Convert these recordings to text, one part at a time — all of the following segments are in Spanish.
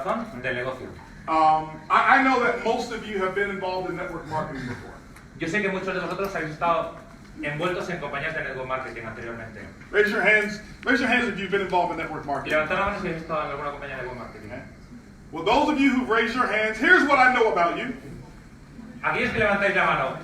corazón del negocio. I know that most of you have been involved in network marketing before. Yo sé que muchos de vosotros habéis estado envueltos en compañías de network marketing anteriormente. Raise your hands if you've been involved in network Y marketing. levantad la mano si habéis estado en alguna compañía de network marketing. Well, those of you who've raised your hands, here's what I know about you. Aquellos que levantáis la mano,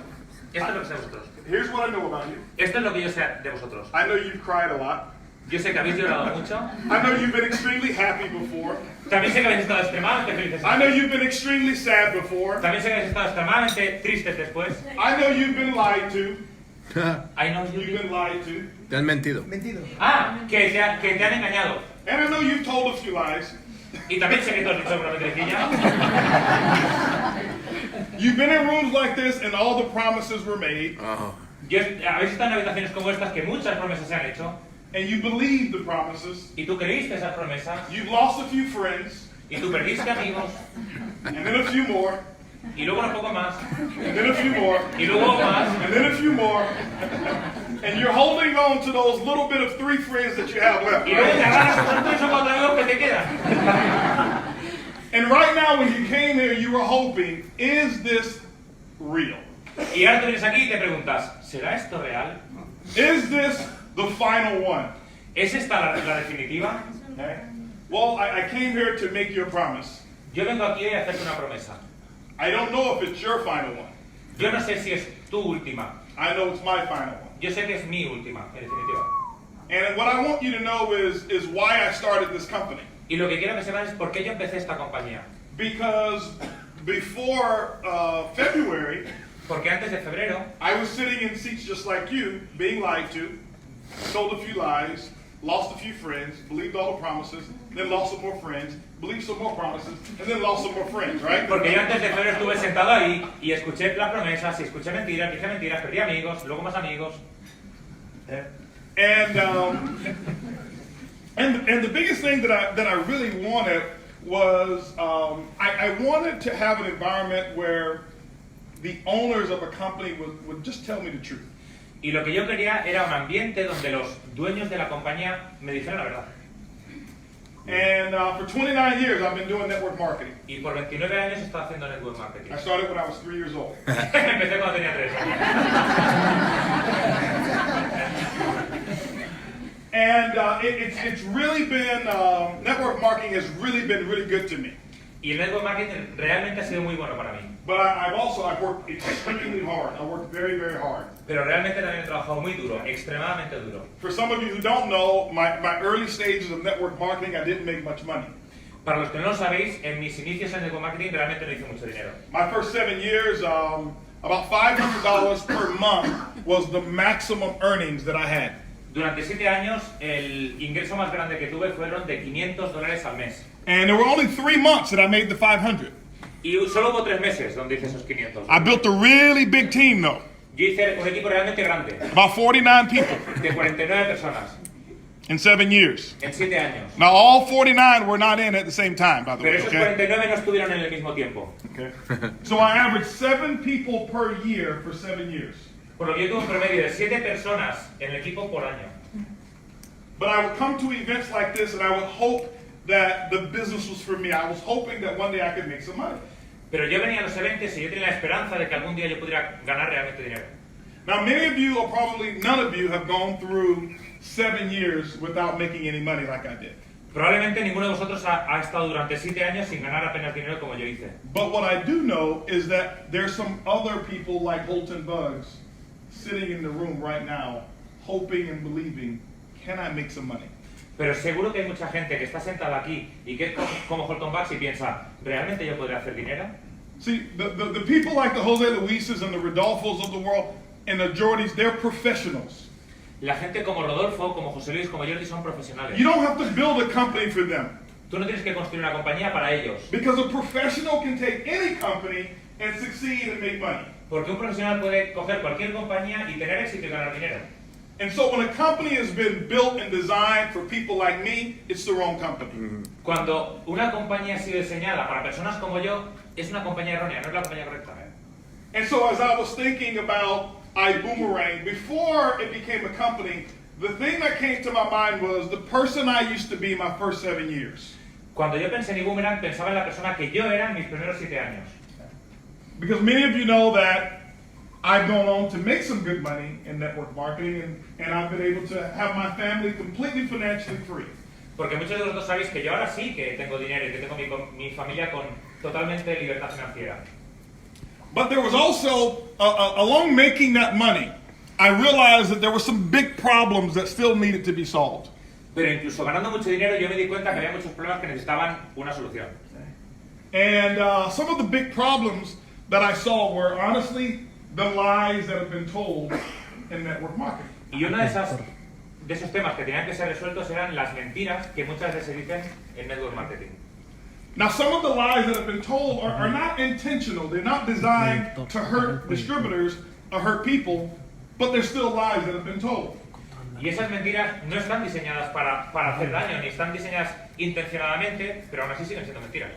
esto es lo que sé de vosotros. Here's what I know about you. Esto es lo que yo sé de vosotros. I know you've cried a lot. Yo sé que habéis llorado mucho. I know you've been extremely happy before. También sé que habéis estado extremadamente felices. I know you've been extremely sad before. También sé que habéis estado extremadamente tristes después. I know you've been lied to. I know You've been lied to. Te han mentido. Ah, que te han engañado. And I know you've told a few lies. Y también sé que tú has dicho alguna mentirilla. You've been in rooms like this and all the promises were made. Oh. Habéis estado en habitaciones como estas que muchas promesas se han hecho. And you believed the promises. Y tú creíste esas promesas. You've lost a few friends. Y tú perdiste amigos. And then a few more. Y luego un poco más. And then a few more. Y luego más. And then a few more. And you're holding on to those little bit of 3 friends that you have left. Y luego te Right? agarras a esos 3 o 4 amigos que te quedan. And right now when you came here, you were hoping, is this real? Y ahora te vienes aquí y te preguntas, ¿será esto real? Is this the final one? ¿Es esta la definitiva? Okay. Well, I came here to make you a promise. Yo vengo aquí a hacerte una promesa. I don't know if it's your final one. Yo no sé si es tu última. I know it's my final one. Yo sé que es mi última, en definitiva. And what I want you to know is why I started this company. Y lo que quiero que sepan es por qué yo empecé esta compañía. Because before February, Porque antes de febrero, I was sitting in seats just like you, being lied to, told a few lies, lost a few friends, believed all the promises, then lost some more friends, believed some more promises, and then lost some more friends, right? porque yo antes de febrero estuve sentado ahí y escuché las promesas y escuché mentiras, dije mentiras, perdí amigos, luego más amigos. And the biggest thing that I really wanted was I wanted to have an environment where the owners of a company would just tell me the truth. Y lo que yo quería era un ambiente donde los dueños de la compañía me dijeran la verdad. And for 29 years I've been doing network marketing. Y por 29 años he estado haciendo network marketing. I started when I was 3 years old. Empecé cuando tenía 3 años. And it's really been, network marketing has really been really good to me. Y el network marketing realmente ha sido muy bueno para mí. But I've worked extremely hard. I worked very, very hard. Pero realmente también he trabajado muy duro, extremadamente duro. For some of you who don't know, my early stages of network marketing, I didn't make much money. Para los que no lo sabéis, en mis inicios en network marketing realmente no hice mucho dinero. My first 7 years, about $500 per month was the maximum earnings that I had. Durante 7 años, el ingreso más grande que tuve fueron de $500 al mes. And there were only 3 months that I made the 500. Y solo hubo 3 meses donde hice esos 500. I built a really big team though. Yo hice un equipo realmente grande, About 49 people de 49 personas, in 7 years. en 7 años. Now all 49 were not in at the same time, by the Pero way. esos Okay? 49 no estuvieron en el mismo tiempo. Okay. So I averaged 7 people per year for 7 years. Por lo que yo tuve un promedio de 7 personas en el equipo por año. But I would come to events like this and I would hope that the business was for me. I was hoping that one day I could make some money. Pero yo venía a los eventos y yo tenía la esperanza de que algún día yo pudiera ganar realmente dinero. Now many of you, or probably none of you, have gone through 7 years without making any money like I did. Probablemente ninguno de vosotros ha estado durante 7 años sin ganar apenas dinero como yo hice. But what I do know is that there's some other people like Holton Buggs sitting in the room right now, hoping and believing, can I make some money? Pero seguro que hay mucha gente que está sentada aquí y que es como Holton Buggs y piensa, ¿realmente yo podré hacer dinero? See, the people like the Jose Luises and the Rodolfos of the world, and the Jordys, they're professionals. La gente como Rodolfo, como José Luis, como Jordi son profesionales. You don't have to build a company for them. Tú no tienes que construir una compañía para ellos. Because a professional can take any company and succeed and make money. Porque un profesional puede coger cualquier compañía y tener éxito y ganar dinero. And so when a company has been built and designed for people like me, it's the wrong company. Cuando una compañía ha sido diseñada para personas como yo, es una compañía errónea, no es la compañía correcta. And so as I was thinking about iBoomerang, before it became a company, the thing that came to my mind was the person I used to be my first 7 years. Cuando yo pensé en iBoomerang, pensaba en la persona que yo era en mis primeros 7 años. Because many of you know that I've gone on to make some good money in network marketing, and I've been able to have my family completely financially free. Porque muchos de vosotros sabéis que yo ahora sí que tengo dinero y que tengo mi familia con totalmente libertad financiera. But there was also, along making that money, I realized that there were some big problems that still needed to be solved. Pero incluso ganando mucho dinero yo me di cuenta que había muchos problemas que necesitaban una solución. And some of the big problems that I saw were honestly the lies that have been told in network marketing. Y uno de esos temas que tenían que ser resueltos eran las mentiras que muchas veces se dicen en network marketing. Now, some of the lies that have been told are not intentional. They're not designed to hurt distributors or hurt people, but they're still lies that have been told. Y esas mentiras no están diseñadas para hacer daño, ni están diseñadas intencionadamente, pero aún así siguen siendo mentiras.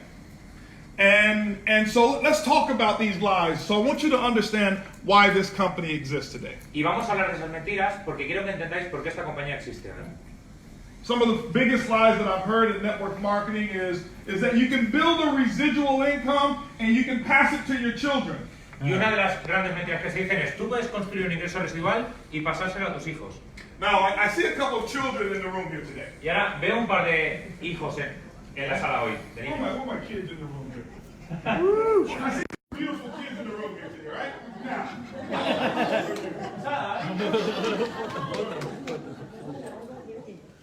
And so let's talk about these lies. So I want you to understand why this company exists today. Y vamos a hablar de esas mentiras porque quiero que entendáis por qué esta compañía existe. Some of the biggest lies that I've heard in network marketing is that you can build a residual income and you can pass it to your children. Y una de las grandes mentiras que se dicen es tú puedes construir un ingreso residual y pasárselo a tus hijos. Now, I see a couple of children in the room here today. Y ahora veo un par de hijos en la sala hoy. De Where niños. are my kids in the room here? I see beautiful kids in the room here today, right? Now.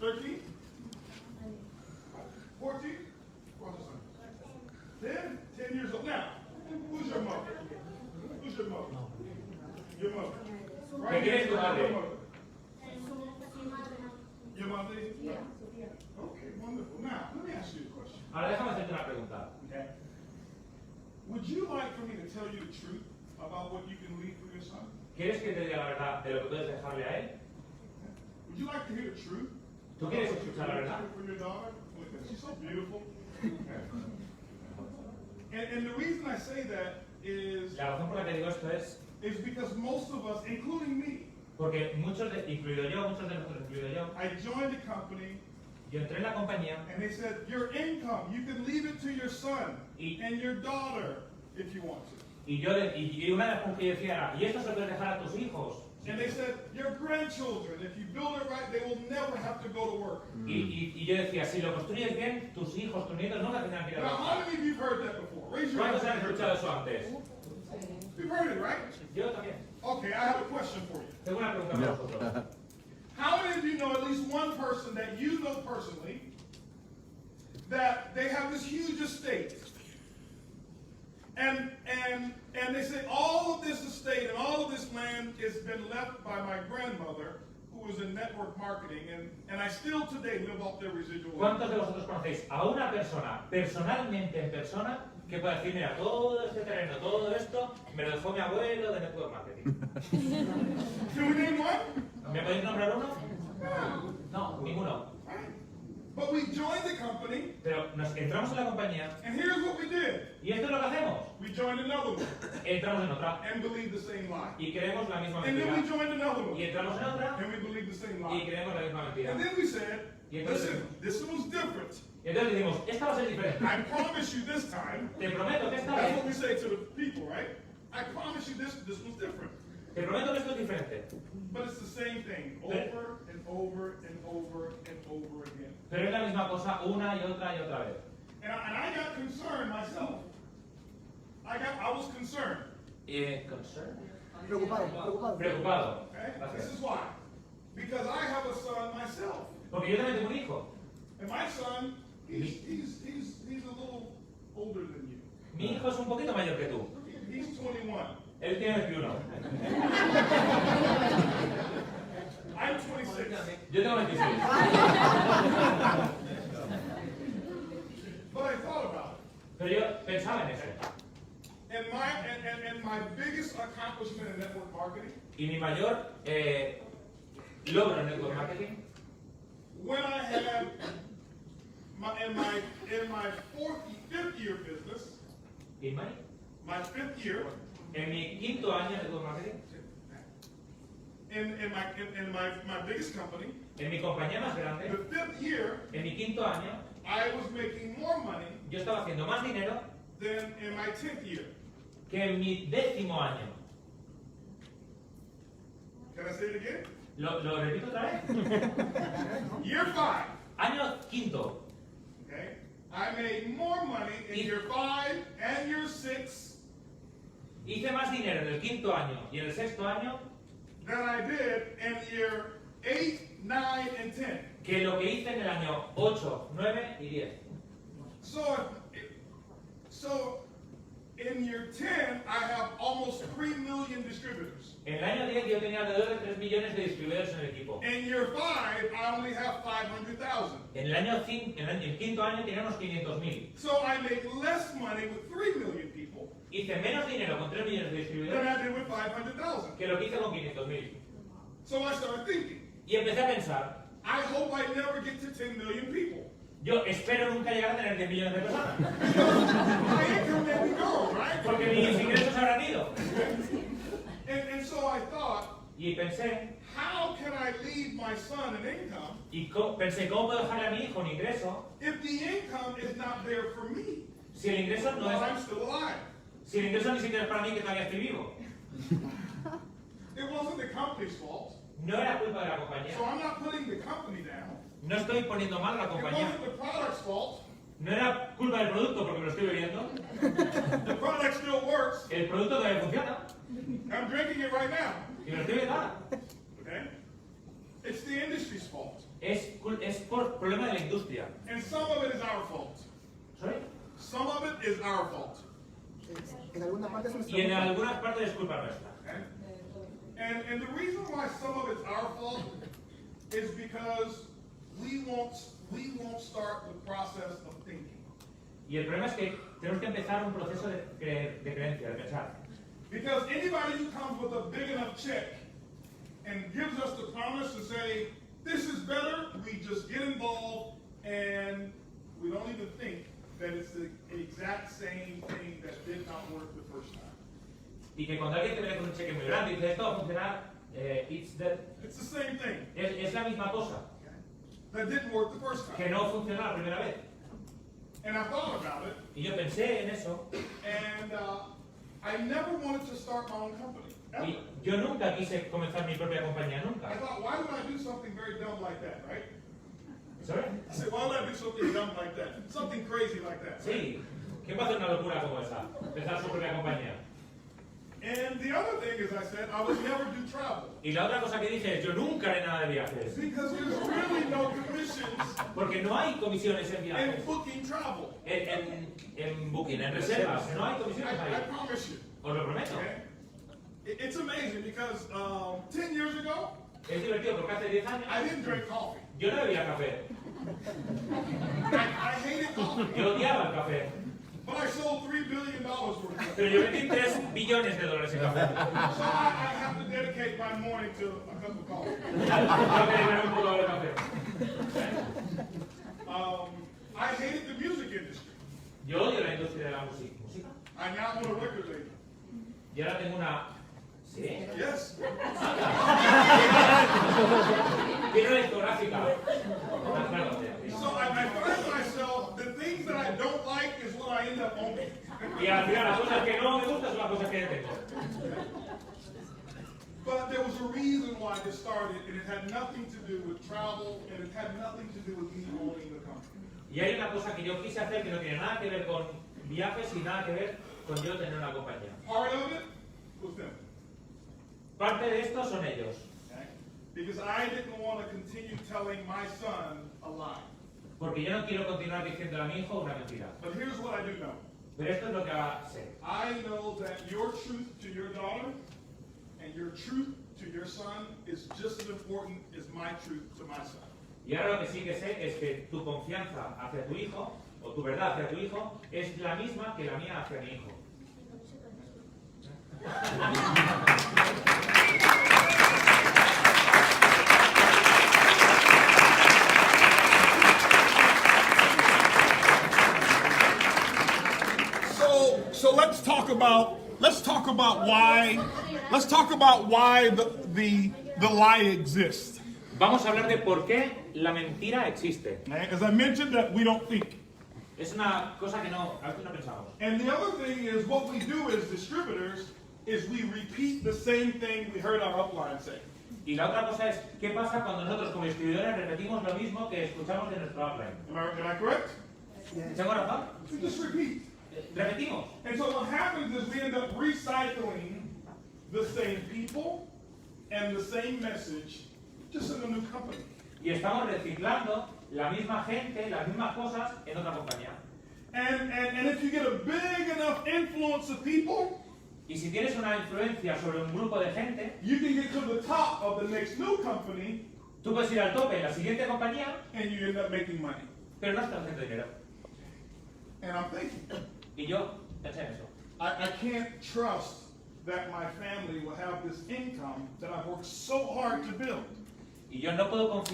13? 14? 10 years old. Now, who's your mother? Who's your mother? Your mother. Right? ¿Quién es tu madre? Your mother. Your mother? Yeah. Okay, wonderful. Now, let me ask you a question. Ahora déjame hacerte una pregunta. Okay. Would you like for me to tell you the truth about what you can leave for your son? ¿Quieres que te diga la verdad de lo que puedes dejarle a él? Would you like to hear the truth? ¿Tú quieres escuchar la verdad? For your daughter? Look at her. She's so beautiful. And the reason I say that is La razón por la que digo esto es because most of us, including me, porque muchos de nosotros, incluido yo, I joined the company yo entré en la compañía and they said, your income, you can leave it to your son y, and your daughter if you want to. y una de las cosas que yo decía era, y esto se lo puedes dejar a tus hijos. And they said, your grandchildren, if you build it right, they will never have to go to work. Y yo decía, si lo construyes bien, tus hijos, tus nietos nunca tendrán que ir a Now, trabajar. how many of you have heard that before? Raise your ¿Cuántos han hand. escuchado eso antes? You've heard it, right? Yo también. Okay, I have a question for you. Tengo una pregunta para vosotros. How many of you know at least one person that you know personally that they have this huge estate? And they say all of this estate and all of this land has been left by my grandmother who was in network marketing and I still today live off their residual. ¿Cuántos de vosotros conocéis a una persona, personalmente en persona, que pueda decir, mira, todo este terreno, todo esto, me lo dejó mi abuelo de network marketing? Can we name one? ¿Me podéis nombrar uno? No, ninguno. But we joined the company, Pero nos entramos en la compañía and here's what we did. y esto es lo que hacemos. We joined another one Entramos en otra and believed the same lie. y creemos la misma And then we mentira. joined another one Y entramos en otra and we believed the same y lie. creemos la misma mentira. And then we said, Y entonces, listen, this one's different. y entonces decimos, esta va a ser diferente. I promise you this time. Te prometo que esta That's what we vez, say to the people, right? I promise you this one's different. te prometo que esto es diferente. But it's the same thing over and over and over and over again. Pero es la misma cosa una y otra vez. And I got concerned myself. I was concerned. Concern? Preocupado. Preocupado. Okay? Gracias. This is why. Because I have a son myself. Porque yo también tengo un hijo. And my son, he's a little older than you. Mi hijo es un poquito mayor que tú. He's 21. Él tiene 21. I'm 26. Yo tengo 26. But I thought about it. Pero yo pensaba en eso. And my biggest accomplishment in network marketing, Y mi mayor logro en network marketing, when I had in my fifth year business, ¿y my fifth year, en mi quinto año en network marketing, in my biggest company, en mi compañía más grande, the fifth year, en mi quinto año, I was making more money yo estaba haciendo más dinero than in my 10th year. que en mi 10º año. Can I say it again? ¿Lo repito otra vez? Year 5. Año 5. Okay? I made more money in year 5 and year 6 Hice más dinero en el 5º año y en el 6º año than I did in year 8, 9, and 10. que lo que hice en el año 8, 9 y 10. So in year 10, I have almost 3 million distributors. En el año 10 yo tenía alrededor de 3 millones de distribuidores en el equipo. In year 5, I only have 500,000. En el año 5, en el 5º año tenía unos 500.000. So I make less money with 3 million people Hice menos dinero con 3 millones de than distribuidores I did with 500,000. que lo que hice con 500.000. So I started thinking, Y empecé a pensar, I hope I never get to 10 million people. yo espero nunca llegar a tener 10 millones de personas. My income may be gone, right? Porque mis ingresos habrán ido. And so I thought, Y pensé, how can I leave my son an income pensé, ¿cómo puedo dejarle a mi hijo un ingreso if the income is not there for me si el ingreso no while es, I'm still alive? si el ingreso ni siquiera es para mí que todavía estoy vivo? It wasn't the company's fault. No era culpa de la compañía. So I'm not putting the company down. No estoy poniendo mal a la It compañía. wasn't the product's fault. No era culpa del producto porque me lo estoy bebiendo. The product still works. El producto todavía funciona. I'm drinking it right now. Y me lo estoy bebiendo. Okay? It's the industry's fault. Es por problema de la industria. And some of it is our fault. ¿Sorry? Some of it is our fault. En alguna parte es nuestra Y en culpa. algunas partes es culpa nuestra. Okay? And the reason why some of it's our fault is because we won't start the process of thinking. Y el problema es que tenemos que empezar un proceso de creencia, de pensar. Because anybody who comes with a big enough check and gives us the promise to say, this is better, we just get involved and we don't even think that it's the exact same thing that did not work the first time. Y que cuando alguien te viene con un cheque muy grande y dice esto va a funcionar, it's the same thing. Es la misma cosa, That didn't work the first que time. no funcionó la primera vez. And I thought about it, Y yo pensé en eso, and I never wanted to start my own company. Ever. y yo nunca quise comenzar mi propia compañía, I nunca. thought, why would I do something very dumb like that, right? ¿Sabes? I said, why would I do something dumb like that? Something crazy like that. Right? Sí, ¿quién va a hacer una locura como esa? Empezar su propia compañía. And the other thing is, I said, I would never do travel. Y la otra cosa que dije es, yo nunca haré nada de viajes. Because there's really no commissions Porque no hay comisiones en in viajes. booking travel. En booking, en reservas, no hay comisiones I ahí. promise you. Os lo prometo. Okay? It's amazing because 10 years ago, Es divertido porque hace 10 años I didn't drink coffee. yo no bebía café. I hated coffee. Yo odiaba el café. But I sold $3 billion worth of it. Pero yo vendí 3 billones de dólares en café. So I have to dedicate my morning to a cup of coffee. Yo quería beber un poco de café. I hated the music industry. Yo odio la industria de la música. I now own a record label. Y ahora tengo una... ¿Sí? Yes. Tiene una discográfica. So I find myself, the things that I don't like is what I end up owning. Y al final las cosas que no me gustan son las cosas que tengo. But there was a reason why this started, and it had nothing to do with travel, and it had nothing to do with me owning the company. Y hay una cosa que yo quise hacer que no tiene nada que ver con viajes y nada que ver con yo tener una compañía. Part of it was them. Parte de esto son ellos. Okay? Because I didn't want to continue telling my son a lie. Porque yo no quiero continuar diciendo a mi hijo una mentira. But here's what I do know. Pero esto es lo que sé. I know that your truth to your daughter and your truth to your son is just as important as my truth to my son. Y ahora lo que sí que sé es que tu confianza hacia tu hijo, o tu verdad hacia tu hijo, es la misma que la mía hacia mi hijo. So let's talk about why the lie exists. Vamos a hablar de por qué la mentira existe. As I mentioned, that we don't think. Es una cosa que a veces no pensamos. And the other thing is what we do as distributors is we repeat the same thing we heard our upline say. Y la otra cosa es, ¿qué pasa cuando nosotros como distribuidores repetimos lo mismo que escuchamos de nuestro upline? Am I correct? ¿Tengo razón? We just repeat. Repetimos. And so what happens is we end up recycling the same people and the same message just in a new company. Y estamos reciclando la misma gente, las mismas cosas en otra compañía. And if you get a big enough influence of people, Y si tienes una influencia sobre un grupo de gente, you can get to the top of the next new company tú puedes ir al tope en la siguiente compañía, and you end up making money. pero no estás haciendo dinero. And I'm thinking, Y yo pensé en eso. I can't trust that my family will have this income that I've worked so hard to build. Y yo no puedo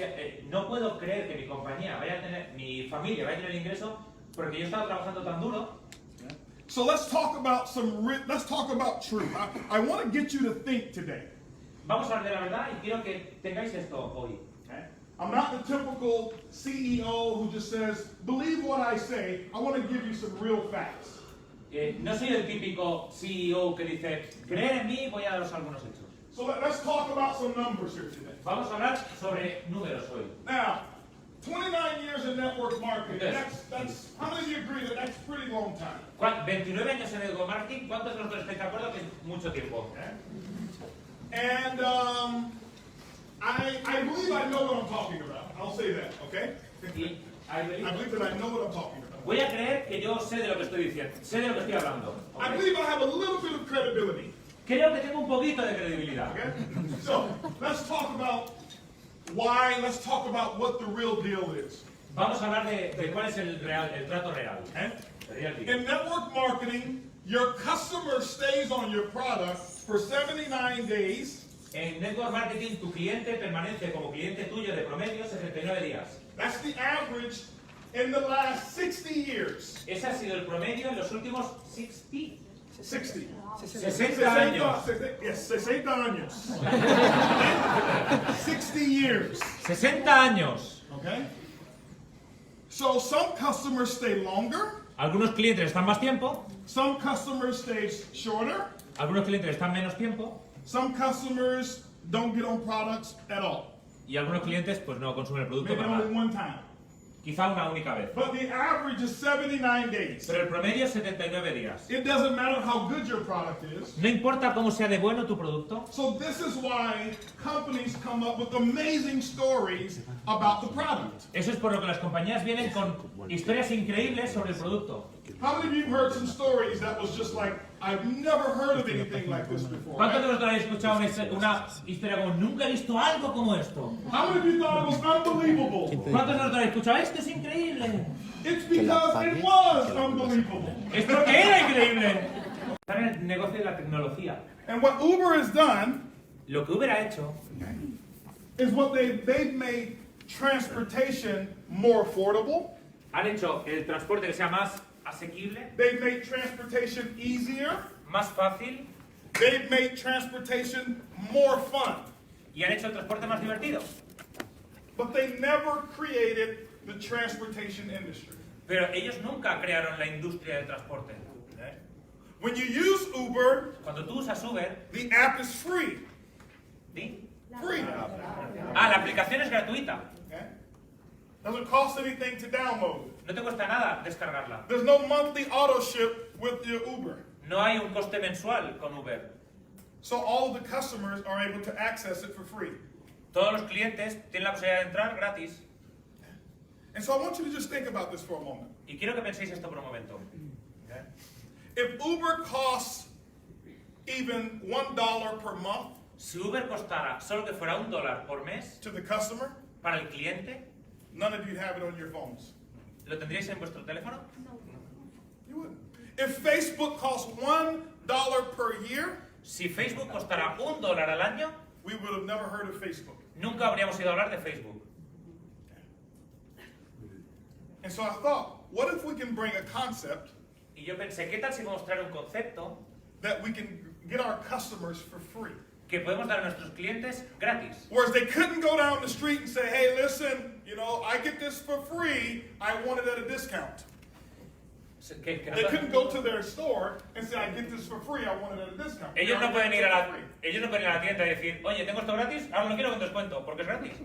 creer que mi compañía vaya a tener, mi familia vaya a tener ingreso porque yo he estado trabajando tan duro. So let's talk about truth. I want to get you to think today. Vamos a hablar de la verdad y quiero que tengáis esto hoy. Okay? I'm not the typical CEO who just says, believe what I say. I want to give you some real facts. No soy el típico CEO que dice, creer en mí, voy a daros algunos hechos. So let's talk about some numbers here today. Vamos a hablar sobre números hoy. Now, 29 years in network marketing, Yes. that's how many of you agree that that's a pretty long time? 29 años en network marketing, ¿cuántos de nosotros estáis de acuerdo que es mucho tiempo? And I believe I know what I'm talking about. I'll say that, okay? Y I believe that I know what I'm talking about. voy a creer que yo sé de lo que estoy diciendo, sé de lo que estoy hablando. ¿ok? I believe I have a little bit of credibility. Creo que tengo un poquito de credibilidad. Okay? So let's talk about why. Let's talk about what the real deal is. Vamos a hablar de cuál es el trato real. Okay? El real deal. In network marketing, your customer stays on your product for 79 days. En network marketing, tu cliente permanece como cliente tuyo de promedio 69 días. That's the average in the last 60 years. Ese ha sido el promedio en los últimos 60 años. Yes, 60 años. 60 years. 60 años. Okay? So some customers stay longer. Algunos clientes están más tiempo, Some customers stay shorter. algunos clientes están menos tiempo Some customers don't get on products at all. y algunos clientes pues no consumen el producto Maybe para only nada. one time. Quizá una única vez. But the average is 79 days. Pero el promedio es 79 días. It doesn't matter how good your product is. No importa cómo sea de bueno tu producto. So this is why companies come up with amazing stories about the product. Eso es por lo que las compañías vienen con historias increíbles sobre el producto. How many of you have heard some stories that was just like, I've never heard of anything like this before? ¿Cuántos de Right? vosotros habéis escuchado una historia como nunca he visto algo como esto? How many of you thought it was unbelievable? ¿Cuántos de vosotros habéis escuchado esto es increíble? It's because it was unbelievable. Es porque era increíble. Están en el negocio de la tecnología. And what Uber has done Lo que Uber ha hecho is what they've made transportation more affordable. han hecho el transporte que sea más asequible, They've made transportation easier. más fácil They've made transportation more fun. y han hecho el transporte más divertido. But they never created the transportation industry. Pero ellos nunca crearon la industria del transporte. When you use Uber, Cuando tú usas Uber, the app is free. ¿sí? Free. La aplicación es gratuita. Okay? Doesn't cost anything to download. No te cuesta nada descargarla. There's no monthly auto ship with your Uber. No hay un coste mensual con Uber. So all of the customers are able to access it for free. Todos los clientes tienen la posibilidad de entrar gratis. And so I want you to just think about this for a moment. Y quiero que penséis esto por un momento. If Uber costs even $1 per month Si Uber costara solo que fuera $1 por mes to the customer, para el cliente, none of you have it on your phones. ¿lo tendríais en vuestro teléfono? You wouldn't. If Facebook costs $1 per year, Si Facebook costara $1 al año, we would have never heard of Facebook. nunca habríamos ido a hablar de Facebook. And so I thought, what if we can bring a concept Y yo pensé, ¿qué tal si podemos traer un concepto that we can get our customers for free? que podemos dar a nuestros clientes gratis. Whereas they couldn't go down the street and say, hey, listen, you know, I get this for free, I want it at a discount. Que no They couldn't go to their store and say, I get this for free, I want it at a discount. ellos no pueden ir a la tienda y decir, oye, tengo esto gratis, ahora lo quiero con descuento, porque es gratis.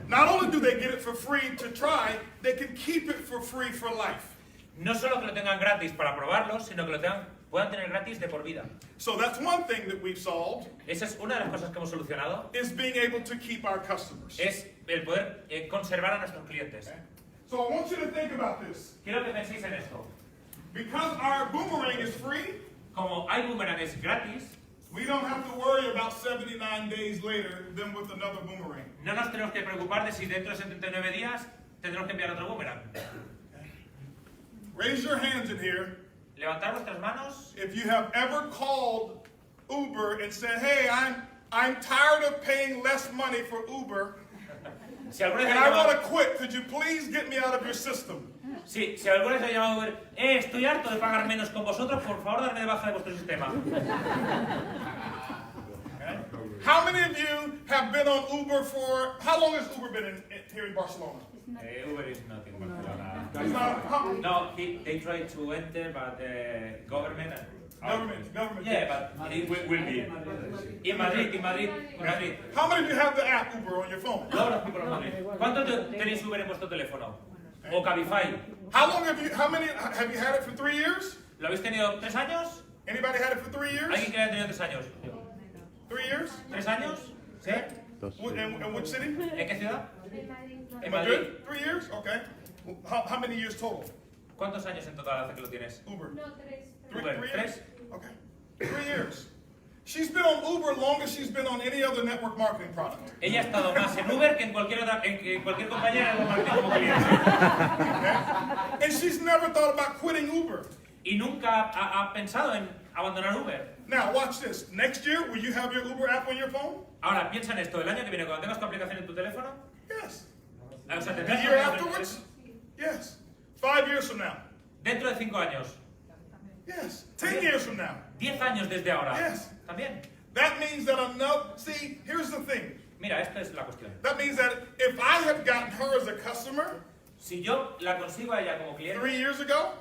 Not only do they get it for free to try, they can keep it for free for life. No solo que lo tengan gratis para probarlo, sino que puedan tener gratis de por vida. So that's one thing that we've solved, Esa es una de las cosas que hemos solucionado, is being able to keep our customers. es el poder conservar a nuestros clientes. So I want you to think about this. Quiero que penséis en esto. Because our boomerang is free, Como iBoomerang es gratis, we don't have to worry about 79 days later them with another boomerang. no nos tenemos que preocupar de si dentro de 79 días tendremos que enviar otro boomerang. Raise your hands in here Levantar vuestras manos if you have ever called Uber and said, hey, I'm tired of paying less money for Uber si alguna vez and ha I want llamado, to quit. Could you please get me out of your system? si alguna vez ha llamado Uber, estoy harto de pagar menos con vosotros, por favor darme de baja de vuestro sistema. How many of you have been on Uber for, how long has Uber been here in Barcelona? Uber is nothing in Barcelona. It's not- how- No, they try to enter, but government. Government. Yeah, but it will be. In Madrid. How many of you have the app Uber on your phone? Todos los people en Madrid. ¿Cuántos tenéis Uber en vuestro teléfono? O Cabify. How many have you had it for 3 years? ¿Lo habéis tenido 3 años? Anybody had it for 3 years? ¿Alguien que haya tenido 3 años? 3 years? ¿3 años? ¿Sí? In which city? ¿En qué ciudad? En Madrid. Madrid? 3 years? Okay. How many years total? ¿Cuántos años en total hace que lo tienes? Uber. No, 3. Uber, Three years? 3. Okay. 3 years. She's been on Uber longer than she's been on any other network marketing product. Ella ha estado más en Uber que en cualquier compañía de marketing como cliente. Okay? And she's never thought about quitting Uber. Y nunca ha pensado en abandonar Uber. Now, watch this. Next year, will you have your Uber app on your phone? Ahora, piensa en esto. El año que viene, cuando tengas tu aplicación en tu teléfono, Yes. o sea, The tendrás year tu aplicación en tu afterwards? teléfono. Yes. 5 years from now? Dentro de 5 años. Yes. 10 years from now? 10 años desde ahora. Yes. También. That means that see, here's the thing. Mira, esta es la cuestión. That means that if I had gotten her as a customer Si yo la consigo a ella como cliente, 3 years ago,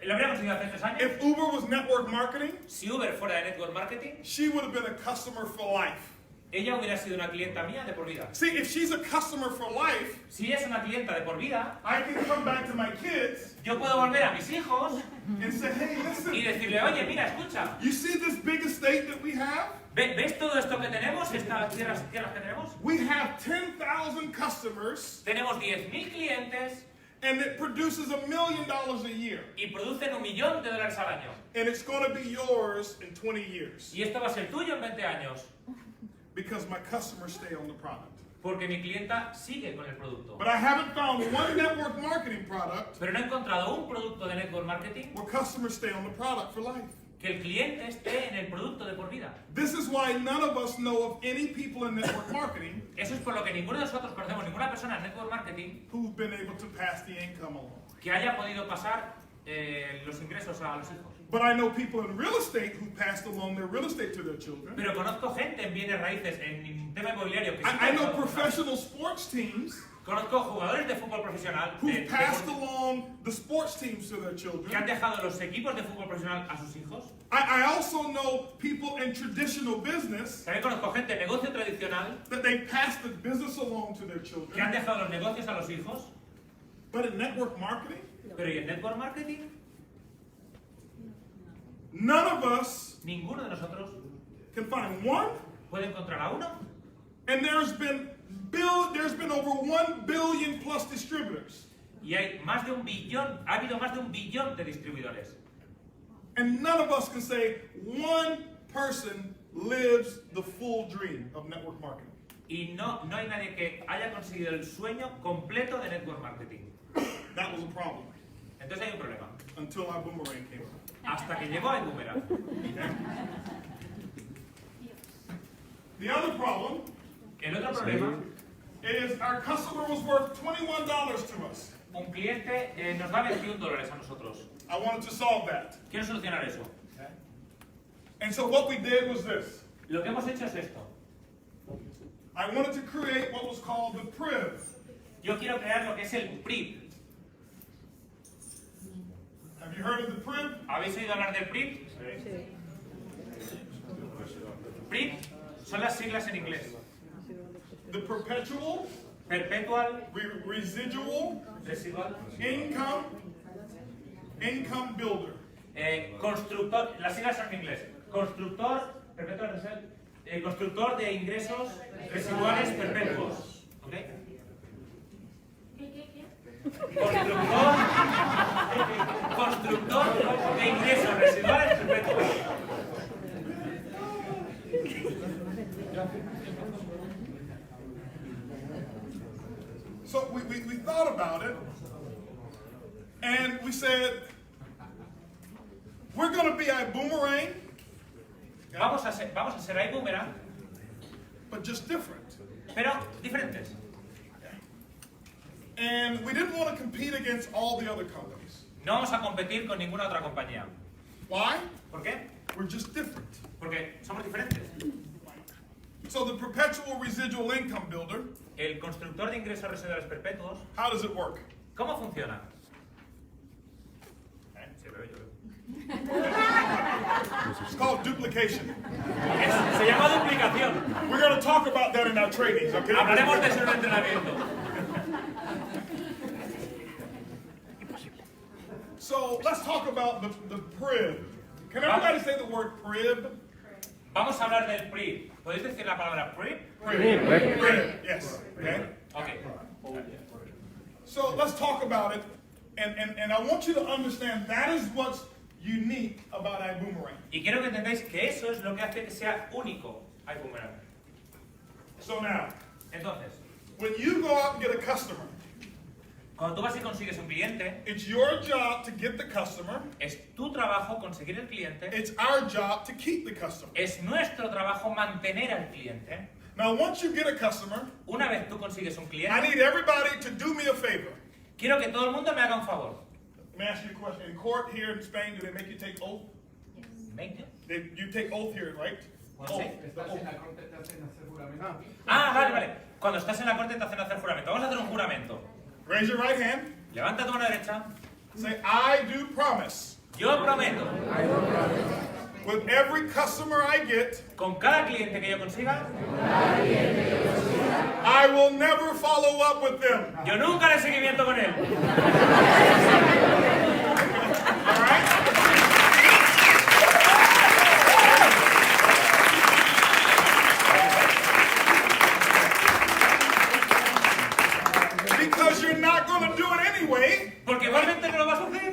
lo habría conseguido hace 3 años. if Uber was network marketing, Si Uber fuera de network marketing, she would have been a customer for life. ella hubiera sido una clienta mía de por vida. See, if she's a customer for life, Si ella es una clienta de por vida, I can come back to my kids yo puedo volver a mis hijos and say, hey, y listen, decirle, oye, mira, escucha, you see this big estate that we have? ¿ves todo esto que tenemos, estas tierras que tenemos? We have 10,000 customers Tenemos 10.000 clientes and it produces $1 million a year. y producen $1 millón al año. And it's going to be yours in 20 years Y esto va a ser tuyo en 20 años, because my customers stay on the product. porque mi clienta sigue con el producto. But I haven't found one network marketing product Pero no he encontrado un producto de network marketing where customers stay on the product for life. que el cliente esté en el producto de por vida. This is why none of us know of any people in network marketing Eso es por lo que ninguno de nosotros conocemos ninguna persona en network marketing who've been able to pass the income along. que haya podido pasar los ingresos a los hijos. But I know people in real estate who passed along their real estate to their children. Pero conozco gente en bienes raíces, en tema inmobiliario que sí I know que conozco. professional sports teams Conozco jugadores de fútbol profesional who've passed along the sports teams to their que han children. dejado los equipos de fútbol profesional a sus hijos. I also know people in traditional business También conozco gente en negocio tradicional that they passed the business along to their que han children. dejado los negocios a los hijos. But in network marketing, Pero ¿y en network marketing? none of us Ninguno de nosotros can find one. puede encontrar a uno. And there's been over 1 billion plus distributors. Y hay más de 1 billón, ha habido más de 1 billón de distribuidores. And none of us can say one person lives the full dream of network marketing. Y no hay nadie que haya conseguido el sueño completo de network marketing. That was a problem Entonces hay un problema. until iBoomerang came out. Hasta que llegó iBoomerang. The other problem El otro problema, is our customer was worth $21 to us. un cliente nos da $21 a nosotros. I wanted to solve that. Quiero solucionar eso. And so what we did was this. Lo que hemos hecho es esto. I wanted to create what was called the PRIB. Yo quiero crear lo que es el PRIB. Have you heard of the PRIB? ¿Habéis oído hablar del PRIB? PRIB son las siglas en inglés. The Perpetual, Perpetual, Residual, Residual, Income Builder. Constructor, las siglas son en inglés. Constructor, perpetual, constructor de ingresos residuales perpetuos. ¿Ok? Constructor de ingresos residuales perpetuos. So we thought about it, and we said, we're going to be iBoomerang, Vamos a ser iBoomerang, but just different. pero diferentes. And we didn't want to compete against all the other companies. No vamos a competir con ninguna otra compañía. Why? ¿Por qué? We're just different. Porque somos diferentes. So the Perpetual Residual Income Builder, El constructor de ingresos residuales perpetuos, how does it work? ¿cómo funciona? Sí, lo veo, yo veo. It's called duplication. Se llama duplicación. We're going to talk about that in our trainings, okay? Hablaremos de eso en el entrenamiento. So let's talk about the PRIB. Can everybody say the word PRIB? Vamos a hablar del PRIB. ¿Podéis decir la palabra PRIB? PRIB, yes. Okay. Ok. So let's talk about it, and I want you to understand that is what's unique about iBoomerang. Y quiero que entendáis que eso es lo que hace que sea único iBoomerang. So now, Entonces, when you go out and get a customer, cuando tú vas y consigues un cliente, it's your job to get the customer. es tu trabajo conseguir el cliente, It's our job to keep the customer. es nuestro trabajo mantener al cliente. Now, once you get a customer, Una vez tú consigues un I cliente, need everybody to do me a favor. quiero que todo el mundo me haga un favor. Let me ask you a question. In court here in Spain, do they make you take oath? Make it. You take oath here, right? Well, Oath. sí. The oath. Ah, vale, vale. Cuando estás en la corte te hacen hacer juramento. Vamos a hacer un juramento. Raise your right hand. Levanta tu mano derecha. Say, I do promise. Yo prometo, With every customer I get, con cada cliente que yo consiga, I will never follow up with them. yo nunca haré seguimiento con él. All right? Because you're not going to do it anyway. Porque igualmente no lo vas a hacer.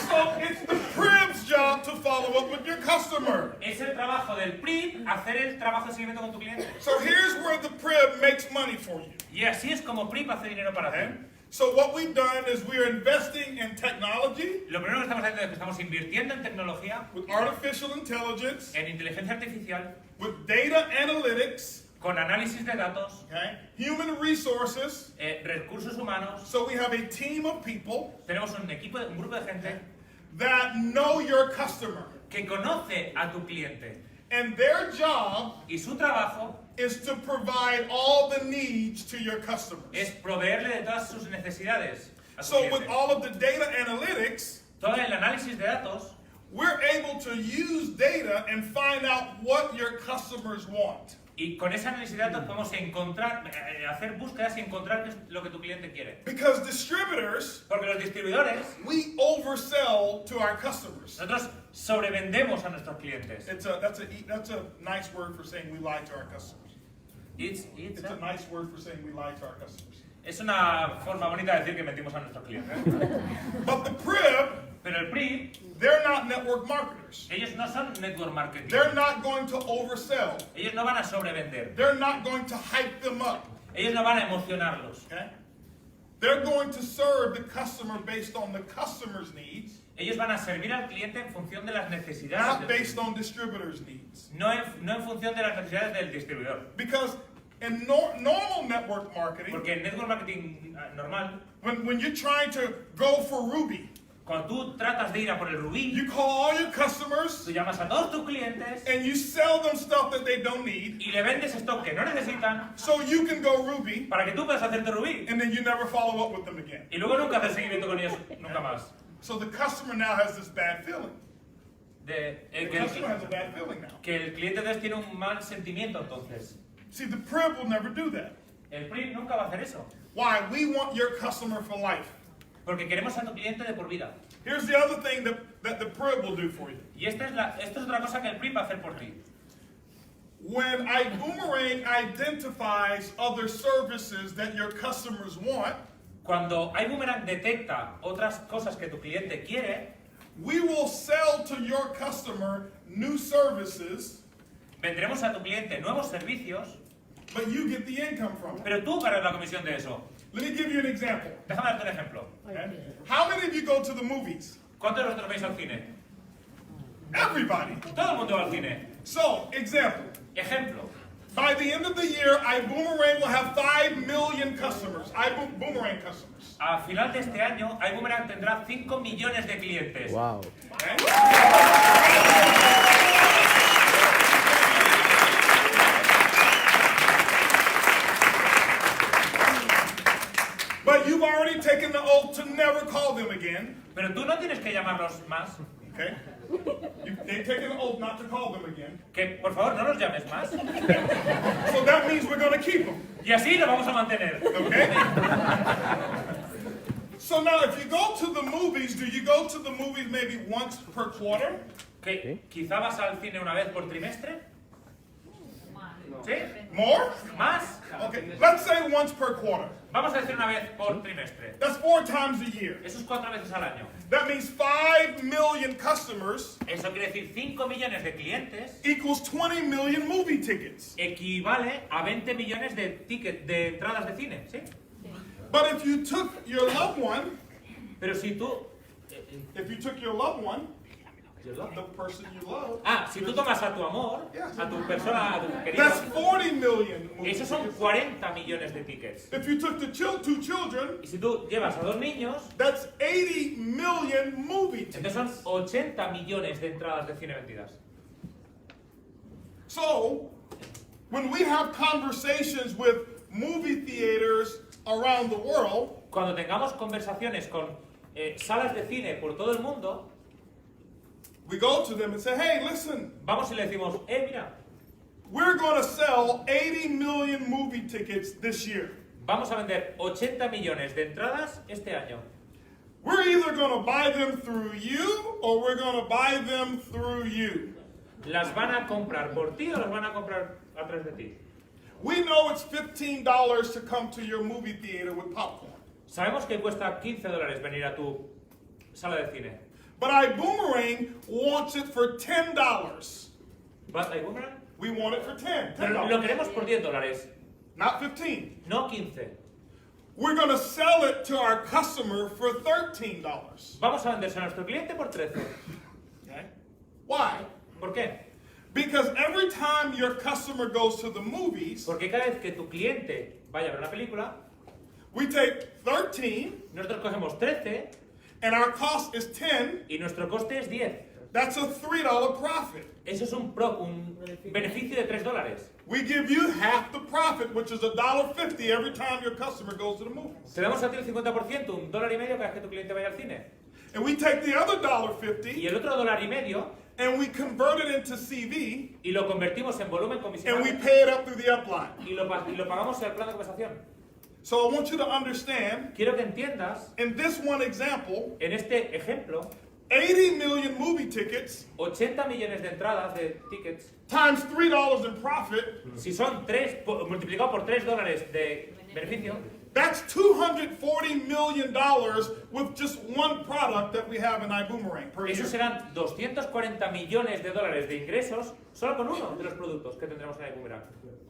So it's the PRIB's job to follow up with your customer. Es el trabajo del PRIB hacer el trabajo de seguimiento con tu cliente. So here's where the PRIB makes money for you. Y así es como PRIB hace dinero para Okay? ti. So what we've done is we're investing in technology, Lo primero que estamos haciendo es que estamos invirtiendo en tecnología, with artificial intelligence, en inteligencia artificial, with data analytics, con análisis de datos, okay, human resources. recursos humanos. So we have a team of people Tenemos un grupo de gente that know your customer. que conoce a tu cliente. And their job Y su trabajo is to provide all the needs to your customers. es proveerle de todas sus necesidades a su So with cliente. all of the data analytics, Todo el análisis de datos, we're able to use data and find out what your customers want. y con ese análisis de datos podemos encontrar, hacer búsquedas y encontrar qué es lo que tu cliente quiere. Because distributors, Porque los distribuidores, we oversell to our customers. nosotros sobrevendemos a nuestros clientes. That's a nice word for saying we lie to our customers. It's It's a nice word for saying we lie to our customers. Es una forma bonita de decir que mentimos a nuestros clientes. But the PRIB, Pero el PRIB, they're not network marketers. ellos no son network marketing. They're not going to oversell. Ellos no van a sobrevender. They're not going to hype them up. Ellos no van a emocionarlos. Okay? They're going to serve the customer based on the customer's needs, Ellos van a servir al cliente en función de las necesidades not del based on distributors' needs. no en función de las necesidades del distribuidor. Because in normal network marketing, Porque en network marketing normal, when you're trying to go for Ruby, Cuando tú tratas de ir a por el rubí, you call all your customers, tú llamas a todos tus clientes and you sell them stuff that they don't need, y le vendes stock que no necesitan so you can go ruby, para que tú puedas hacerte rubí. and then you never follow up with them again. Y luego nunca haces seguimiento con ellos, nunca más. So the customer now has this bad feeling. The customer has a bad feeling now. que el cliente entonces tiene un mal sentimiento entonces. See, the PRIB will never do that. El PRIB nunca va a hacer eso. Why? We want your customer for life. Porque queremos a tu cliente de por vida. Here's the other thing that the PRIB will do for you. Y esto es otra cosa que el PRIB va a hacer por ti. When iBoomerang identifies other services that your customers want, Cuando iBoomerang detecta otras cosas que tu cliente quiere, we will sell to your customer new services, vendremos a tu cliente nuevos servicios, but you get the income from it. pero tú ganas la comisión de eso. Let me give you an example. Déjame darte un ejemplo. Okay? How many of you go to the movies? ¿Cuántos de vosotros vais al cine? Everybody. Todo el mundo va al cine. So, example. Ejemplo. By the end of the year, iBoomerang will have 5 million customers. iBoomerang customers. A final de este año, iBoomerang tendrá 5 millones de clientes. Wow. Okay? But you've already taken the oath to never call them again. Pero tú no tienes que llamarlos más. Okay? They've taken the oath not to call them again. Que por favor no los llames más. So that means we're going to keep them. Y así lo vamos a mantener. Okay? So now if you go to the movies, do you go to the movies maybe once per quarter? Que quizá vas al cine una vez por trimestre. ¿Sí? More? ¿Más? Okay, let's say once per quarter. Vamos a decir una vez por trimestre. That's 4 times a year. Eso es 4 veces al año. That means 5 million customers Eso quiere decir 5 millones de clientes equals 20 million movie tickets. equivale a 20 millones de entradas de cine, ¿sí? But if you took your loved one, Pero si tú... the person you love, si tú tomas a tu amor, a tu persona, a tu querido, that's 40 million movie esos son tickets. 40 millones de tickets. If you took the 2 children, Y si tú llevas a 2 niños, that's 80 million movie tickets. entonces son 80 millones de entradas de cine vendidas. So, when we have conversations with movie theaters around the world, Cuando tengamos conversaciones con salas de cine por todo el mundo, we go to them and say, hey, listen, vamos y le decimos, mira, we're going to sell 80 million movie tickets this year. vamos a vender 80 millones de entradas este año. We're either going to buy them through you or we're going to buy them through you. ¿Las van a comprar por ti o las van a comprar a través de ti? We know it's $15 to come to your movie theater with popcorn. Sabemos que cuesta $15 venir a tu sala de cine. But iBoomerang wants it for $10. ¿Vas a iBoomerang? We want it for 10. Pero lo $10. queremos por $10, Not 15. no 15. We're going to sell it to our customer for $13. Vamos a venderse a nuestro cliente por 13. Okay? Why? ¿Por qué? Because every time your customer goes to the movies, Porque cada vez que tu cliente vaya a ver una película, we take 13 nosotros cogemos 13 and our cost is 10. y nuestro coste es 10. That's a $3 profit. Eso es un beneficio de $3. We give you half the profit, which is $1.50 every time your customer goes to the movies. Te damos a ti el 50%, $1.50 cada vez que tu cliente vaya al cine. And we take the other Y $1.50 el otro $1.50 and we convert it into CV y lo convertimos en volumen and we comisionado pay it up through the upline. y lo pagamos en el plan de compensación. So I want you to understand, Quiero que entiendas, in this one example, en este ejemplo, 80 million movie tickets 80 millones de entradas de tickets, times $3 in profit, si son multiplicado por $3 de beneficio, that's $240 million with just one product that we have in iBoomerang per year. esos serán $240 millones de ingresos solo con uno de los productos que tendremos en iBoomerang,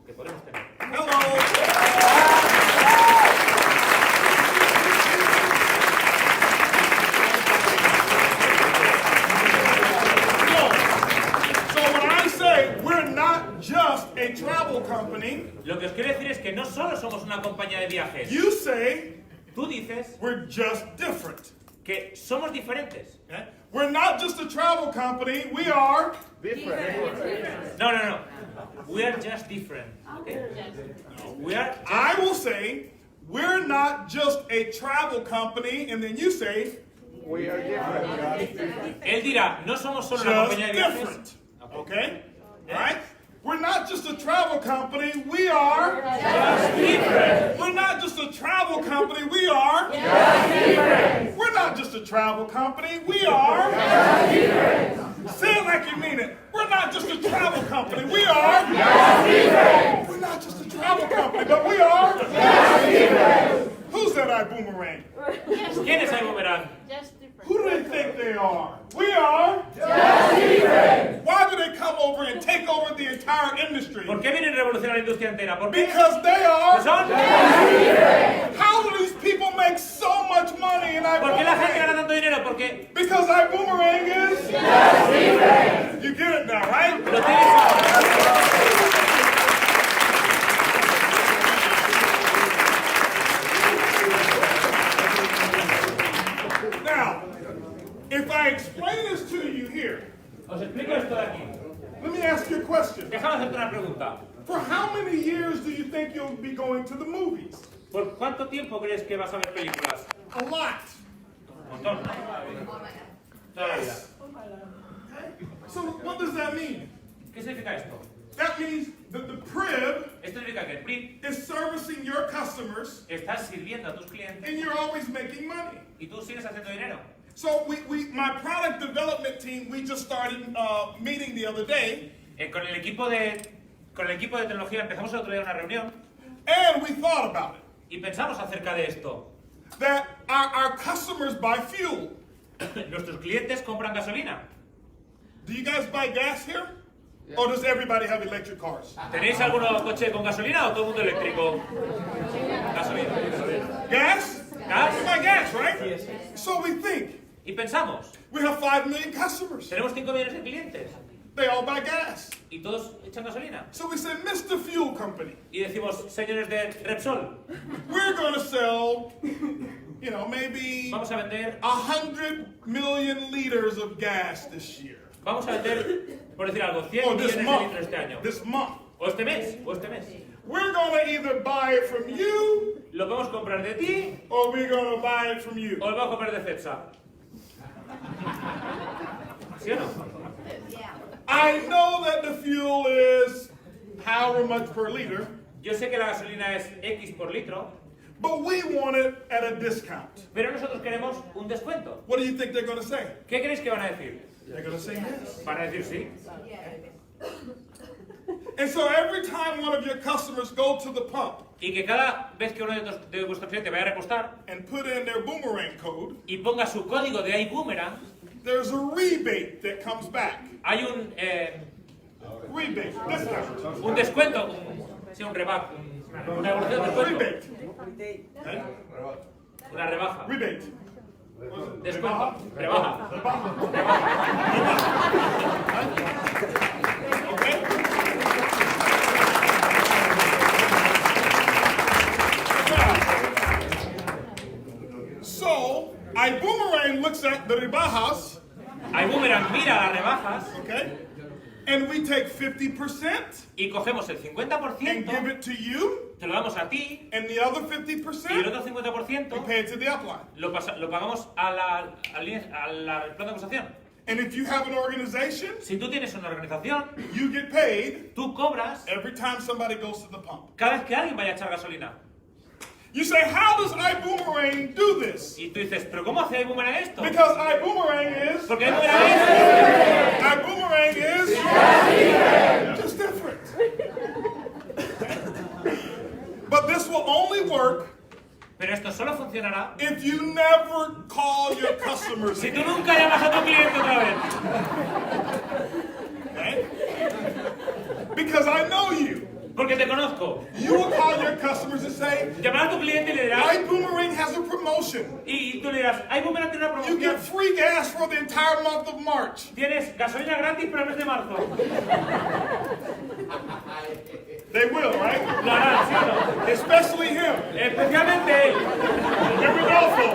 que podemos tener. Hello. So when I say we're not just a travel company, Lo que os quiero decir es que no solo somos una compañía de viajes, you say tú dices we're just different. que somos diferentes. Okay? We're not just a travel company, we are No. We are just different. Okay? We are. I will say, we're not just a travel company, and then you say, We are different. Él dirá, no somos solo una just compañía de viajes. different. Okay? Right? We're not just a travel company, we are Just different. We're not just a travel company, we are We're not just a travel company, we are Say it like you mean it. We're not just a travel company, we are We're not just a travel company, but we are Who's that iBoomerang? ¿Quién es iBoomerang? Who do they think they are? We are Why do they come over and take over the entire industry? ¿Por qué vienen a revolucionar la industria entera? ¿Por qué? Because they are Son. How do these people make so much money in ¿Por qué la gente iBoomerang? gana tanto dinero? Porque Because iBoomerang is You get it now, right? lo tienes. Now, if I explain this to you here, Os explico esto de aquí. let me ask you a question. Déjame hacerte una pregunta. For how many years do you think you'll be going to the movies? ¿Por cuánto tiempo crees que vas a ver películas? A lot. Un montón. Toda la vida. So what does that mean? ¿Qué significa esto? That means that the PRIB Esto significa que el PRIB is servicing your customers estás sirviendo a tus clientes and you're always making money. y tú sigues haciendo dinero. So my product development team, we just started meeting the other day, Con el equipo de tecnología empezamos el otro día una reunión and we thought about it. y pensamos acerca de esto. That our customers buy fuel. Nuestros clientes compran gasolina. Do you guys buy gas here? Or does everybody have electric cars? ¿Tenéis algún coche con gasolina o todo el mundo eléctrico? Gasolina. Gas? ¿Gas? We buy gas, right? So we think, Y pensamos, we have 5 million customers. tenemos 5 millones de clientes They all buy gas. y todos echan gasolina. So we say, Mr. Fuel Company, Y decimos, señores de Repsol, we're going to sell, maybe vamos a vender 100 million liters of gas this year. Vamos a vender, por decir algo, 100 Or millones this de month. litros este año. This month. O este mes, o este mes. We're going to either buy it from you Lo podemos comprar de ti or we're going to buy it from you. o lo vamos a comprar de Cepsa. ¿Sí o no? I know that the fuel is however much per liter, Yo sé que la gasolina es X por litro, but we want it at a discount. pero nosotros queremos un descuento. What do you think they're going to say? ¿Qué creéis que van a decir? They're going to say yes. Van a decir sí. And so every time one of your customers go to the pump Y que cada vez que uno de vuestros clientes vaya a repostar and put in their boomerang code, y ponga su código de iBoomerang, there's a rebate that comes back. hay un Rebate, discount. descuento, un rebaja, una evolución de descuento, Rebate. Okay? una rebaja, Rebate. descuento, rebaja. Okay? So, iBoomerang looks at the rebajas, iBoomerang mira las rebajas okay? And we take 50% y cogemos el and give 50%, it to you, te lo damos a ti and the other y el 50% otro 50% we pay it to the upline. lo pagamos al plan de acusación. And if you have an organization, Si tú tienes una organización, you get paid tú cobras every time somebody goes to the pump. cada vez que alguien vaya a echar gasolina. You say, how does iBoomerang do this? Y tú dices, ¿pero cómo hace iBoomerang esto? Because iBoomerang is, Porque iBoomerang es just different. But this will only work Pero esto solo funcionará if you never call your customers si tú again. nunca llamas a tu cliente otra vez. Okay? Because I know you. Porque te conozco. You will call your customers and say, Llamarás a tu cliente y le dirás, iBoomerang has a promotion. y tú le dirás, iBoomerang tiene una You get promoción. free gas for the entire month of March. Tienes gasolina gratis para el mes de marzo. They will, right? Lo harán, ¿sí o no? Especially him. Especialmente él. Every also.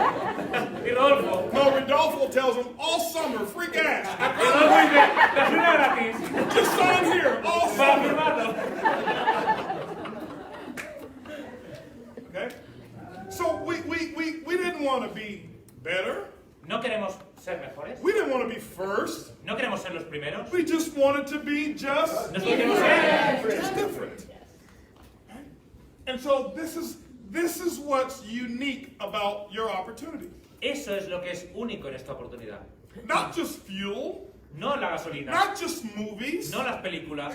Y Rodolfo. No, Rodolfo tells them all summer, free gas. Y Rodolfo dice, gasolina gratis. Just sign here, all Para summer. firmarlo. Okay? So we didn't want to be better. No queremos ser mejores. We didn't want to be first. No queremos ser los primeros. We just wanted to be just Nosotros queremos ser. different. Okay? And so this is what's unique about your opportunity. Eso es lo que es único en esta oportunidad. Not just fuel, No la gasolina. not just movies, No las películas.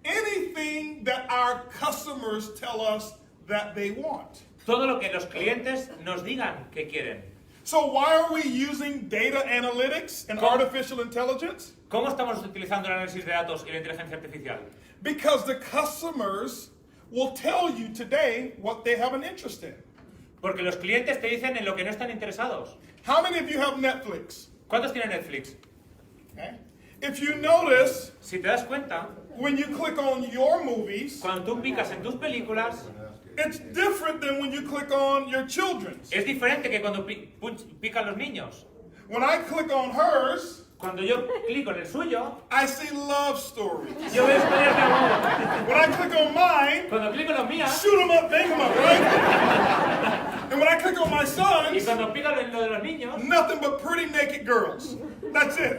anything that our customers tell us that they want. Todo lo que los clientes nos digan que quieren. So why are we using data analytics and artificial intelligence? ¿Cómo estamos utilizando el análisis de datos y la inteligencia artificial? Because the customers will tell you today what they have an interest in. Porque los clientes te dicen en lo que no están interesados. How many of you have Netflix? ¿Cuántos tienen Netflix? Okay. If you notice, Si te das cuenta, when you click on your movies, cuando tú picas en tus películas, it's different than when you click on your children's. es diferente que cuando pican los niños. When I click on hers, Cuando yo clico en el suyo, I see love stories. yo veo historias de amor. When I click on mine, Cuando clico en las mías, shoot 'em up, bang 'em up, right? And when I click on my y son's, cuando pico en lo de los niños, nothing but pretty naked girls. That's it.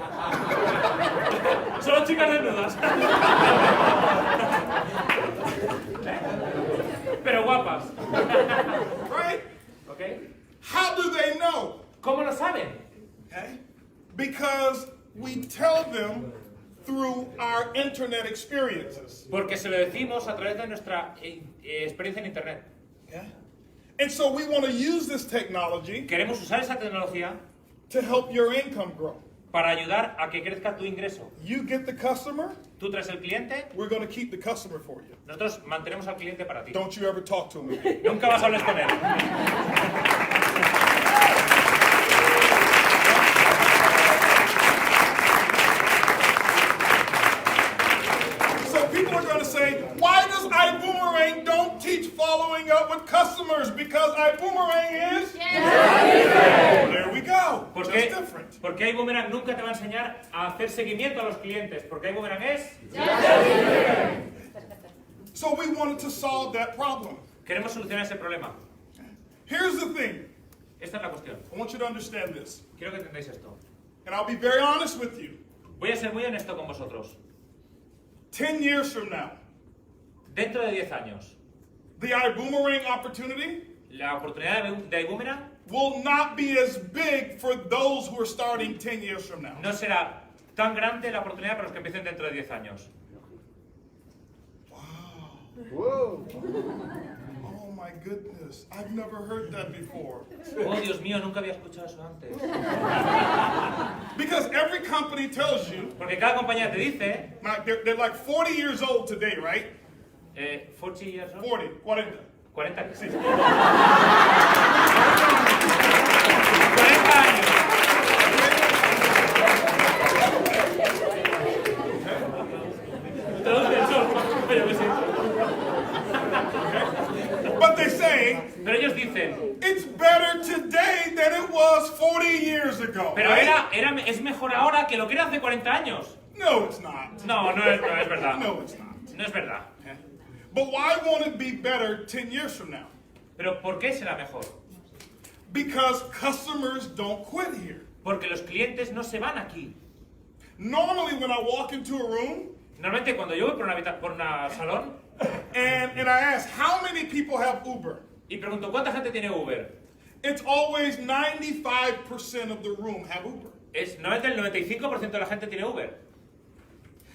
solo chicas desnudas. Pero guapas. Right? ¿Ok? How do they know? ¿Cómo lo saben? Okay? Because we tell them through our internet experiences. Porque se lo decimos a través de nuestra experiencia en Internet. Okay? And so we want to use this technology Queremos usar esa tecnología to help your income grow. para ayudar a que crezca tu ingreso. You get the customer, Tú traes el cliente, we're going to keep the customer for you. nosotros mantenemos al cliente para ti. Don't you ever talk to him again. Nunca vas a hablar con él. So people are going to say, why does iBoomerang don't teach following up with customers? Because iBoomerang is... There we go. ¿Por Just qué? different. Porque iBoomerang nunca te va a enseñar a hacer seguimiento a los clientes. Porque iBoomerang es... So we wanted to solve that problem. Queremos solucionar ese problema. Here's the thing. Esta es la cuestión. I want you to understand this. Quiero que entendáis esto. And I'll be very honest with you. Voy a ser muy honesto con vosotros. 10 years from now, Dentro de 10 años, the iBoomerang opportunity la oportunidad de iBoomerang will not be as big for those who are starting 10 years from now. no será tan grande la oportunidad para los que empiecen dentro de 10 años. Whoa. Oh my goodness. I've never heard that before. Oh, Dios mío, nunca había escuchado eso antes. Because every company tells you, Porque cada compañía te dice, like they're like 40 years old today, right? 40 years old, 40, 40. 40 años. Sí. 40 años. Traduce eso, pero que sí. But they say, Pero ellos dicen, it's better today than it was 40 years ago. pero Right? es mejor ahora que lo que era hace 40 años. No, it's not. No es verdad. No, it's not. No es verdad. But why won't it be better 10 years from now? Pero ¿por qué será mejor? Because customers don't quit here. Porque los clientes no se van aquí. Normally, when I walk into a room Normalmente cuando yo voy por una salón and I ask, how many people have Uber? y pregunto ¿cuánta gente tiene Uber? It's always 95% of the room have Uber. Normalmente el 95% de la gente tiene Uber.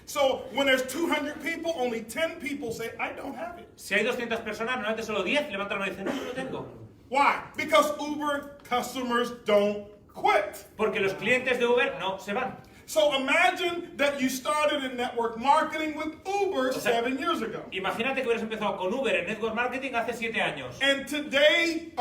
So when there's 200 people, only 10 people say, I don't have it. Si hay 200 personas, normalmente solo 10 levantan la mano y dicen, no, no lo tengo. Why? Because Uber customers don't quit. Porque los clientes de Uber no se van. So imagine that you started in network marketing with Uber O sea, 7 years ago. Imagínate que hubieras empezado con Uber en Network Marketing hace 7 años. And today,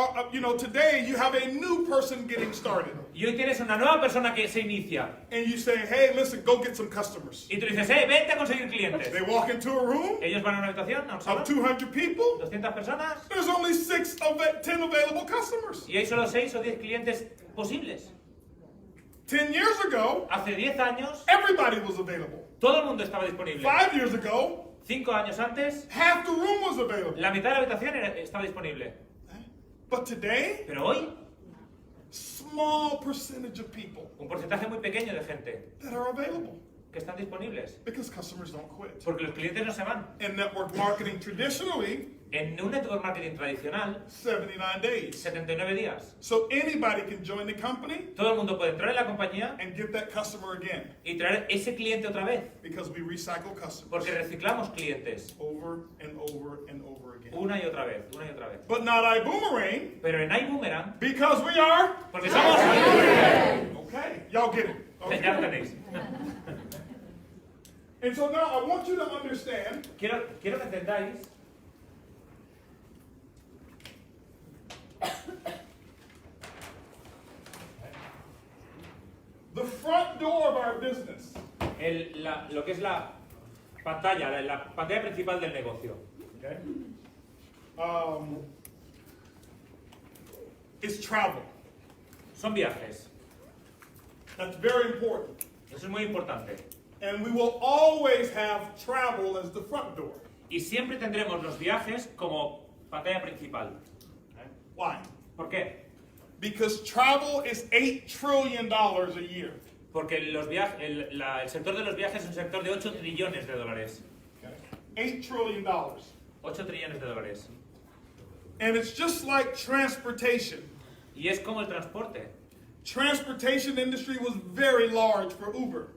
today you have a new person getting started. Y hoy tienes una nueva persona que se inicia. And you say, hey, listen, go get some customers. Y tú dices, vente a conseguir clientes. They walk into a room Ellos van a una habitación, a un salón, of 200 people. 200 personas. There's only 10 available customers. Y hay solo 6 o 10 clientes posibles. 10 years ago, Hace 10 años, everybody was available. todo el mundo estaba disponible. 5 years ago, 5 años antes, half the room was available. la mitad de la habitación estaba disponible. But today, Pero hoy, small percentage of people un porcentaje muy pequeño de gente that are available que están disponibles. because customers don't quit. Porque los clientes no se van. In network marketing, traditionally, En un network marketing tradicional, 79 days. 79 días. So anybody can join the company Todo el mundo puede entrar en la compañía and get that customer again y traer ese cliente otra vez. because we recycle customers Porque reciclamos clientes over and over and over again. una y otra vez, una y otra vez. But not iBoomerang Pero en iBoomerang, because we are. porque somos... Okay, y'all get it. Okay. Ya lo tenéis. And so now I want you to understand Quiero que entendáis the front door of our business lo que es la pantalla, la pantalla principal del negocio. is travel. Son viajes. That's very important. Eso es muy importante. And we will always have travel as the front door. Y siempre tendremos los viajes como pantalla principal. Why? ¿Por qué? Because travel is $8 trillion a year. Porque el sector de los viajes es un sector de 8 trillones de dólares. $8 trillion. 8 trillones de dólares. And it's just like transportation. Y es como el transporte. Transportation industry was very large for Uber.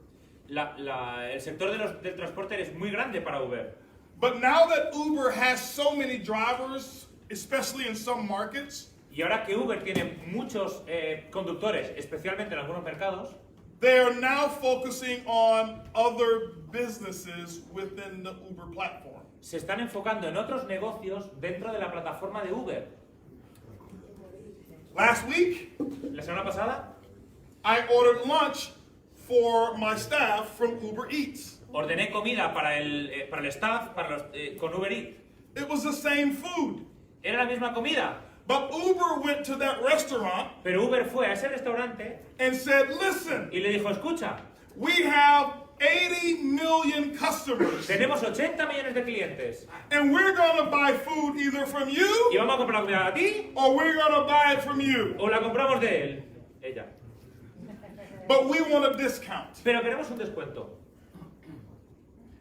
El sector del transporte es muy grande para Uber. But now that Uber has so many drivers, especially in some markets, Y ahora que Uber tiene muchos conductores, especialmente en algunos mercados, they are now focusing on other businesses within the Uber platform. se están enfocando en otros negocios dentro de la plataforma de Uber. Last week, La semana pasada I ordered lunch for my staff from Uber Eats. ordené comida para el staff con Uber Eats. It was the same food. Era la misma comida, But Uber went to that restaurant pero Uber fue a ese restaurante and said, listen, y le dijo, escucha, we have 80 million customers, tenemos 80 millones de clientes and we're going to buy food either from y you vamos a comprar la comida a ti or we're going to buy it from you. o la compramos de él, ella. But we want a discount. Pero queremos un descuento.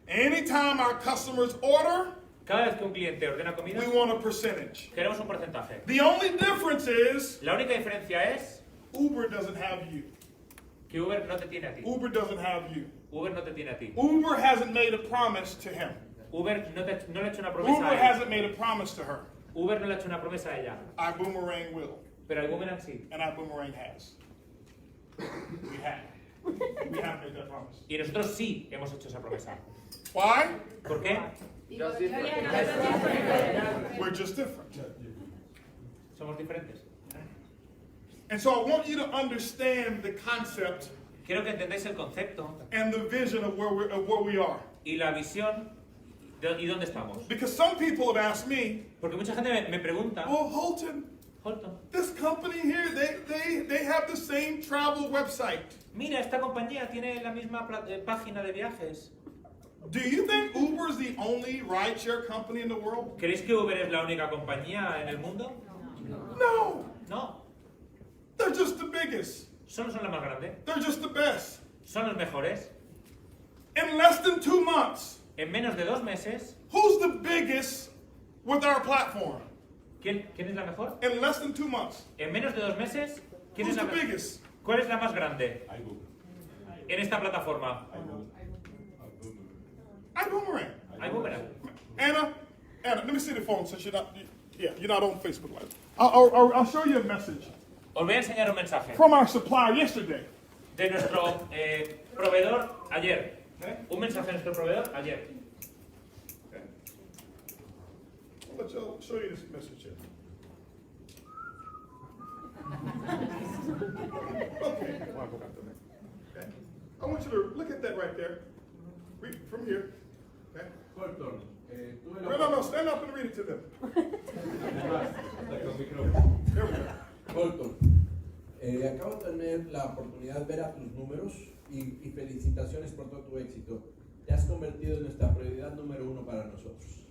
Anytime our customers order, Cada vez que un cliente ordena comida, we want a percentage. queremos un porcentaje. The only difference is La única diferencia es Uber doesn't have you. que Uber no te tiene a ti. Uber doesn't have you. Uber no te tiene a ti. Uber hasn't made a promise to him. Uber no le ha hecho una promesa Uber a él. hasn't made a promise to her. Uber no le ha hecho una promesa a ella. iBoomerang will. Pero el boomerang sí. And iBoomerang has. We have. We have made that promise. Y nosotros sí hemos hecho esa promesa. Why? ¿Por qué? Just different. We're just different. Somos diferentes. And so I want you to understand the concept Quiero que entendáis el concepto and the vision of where we are. y la visión y dónde estamos. Because some people have asked me, Porque mucha gente me pregunta, well, Holton, Holton, this company here, they have the same travel website. mira, esta compañía tiene la misma página de viajes. Do you think Uber is the only rideshare company in the world? ¿Creéis que Uber es la única compañía en el mundo? No. No, They're just the biggest. solo son las más grandes. They're just the best. Son los mejores. In less than 2 months, En menos de 2 meses, who's the biggest with our platform? ¿quién es la mejor? In less than 2 months, En menos de 2 meses, ¿quién who's es the la biggest? ¿Cuál es la más grande en esta plataforma? iBoomerang. iBoomerang. Anna, let me see the phone since you're not on Facebook Live. I'll show you a message Os voy a enseñar un mensaje from our supplier yesterday. de nuestro proveedor ayer. Un mensaje de nuestro proveedor ayer. Okay. Let's show you this message here. Okay. Okay. I want you to look at that right there. Read from here. Okay. Holton, tuve la No, stand up and read it to them. There we go. Holton, acabo de tener la oportunidad de ver a tus números y felicitaciones por todo tu éxito. Te has convertido en nuestra prioridad número 1 para nosotros.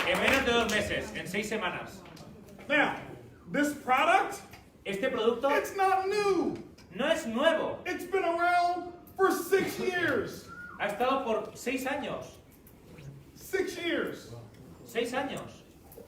En menos de 2 meses, en 6 semanas. Now, this product, Este producto it's not new. no es nuevo. It's been around for 6 years. Ha estado por 6 años. 6 years. 6 años.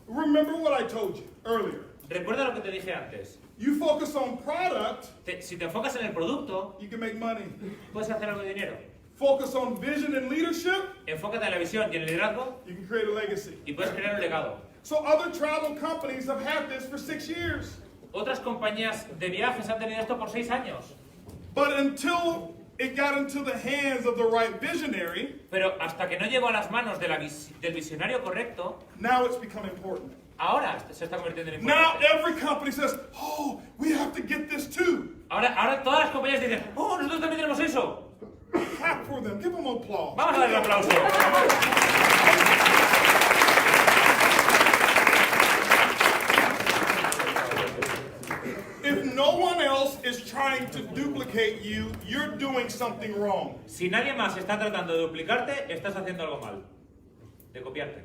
Remember what I told you earlier. Recuerda lo que te dije antes. You focus on product, Si te enfocas en el producto, you can make money. puedes hacer algo de dinero. Focus on vision and leadership, Enfócate en la visión y en el liderazgo you can create a legacy. y puedes crear un legado. So other travel companies have had this for 6 years. Otras compañías de viajes han tenido esto por 6 años. But until it got into the hands of the right visionary, Pero hasta que no llegó a las manos de del visionario correcto, now it's become important. ahora se está convirtiendo en Now importante. every company says, oh, we have to get this too. Ahora todas las compañías dicen, ¡oh, nosotros también tenemos eso! Clap for them. Give them applause. Vamos a darle un aplauso. If no one else is trying to duplicate you, you're doing something wrong. Si nadie más está tratando de duplicarte, estás haciendo algo mal. De copiarte.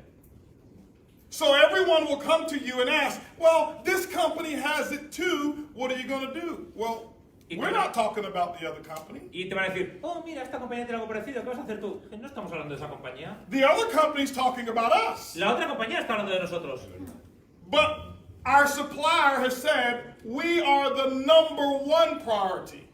So everyone will come to you and ask, well, this company has it too. What are you going to do? Well, we're not talking about the other company. Y te van a decir, oh, mira, esta compañía tiene algo parecido, ¿qué vas a hacer tú? No estamos hablando de esa compañía. The other company's talking about us. La otra compañía está hablando de nosotros. But our supplier has said we are the #1 priority.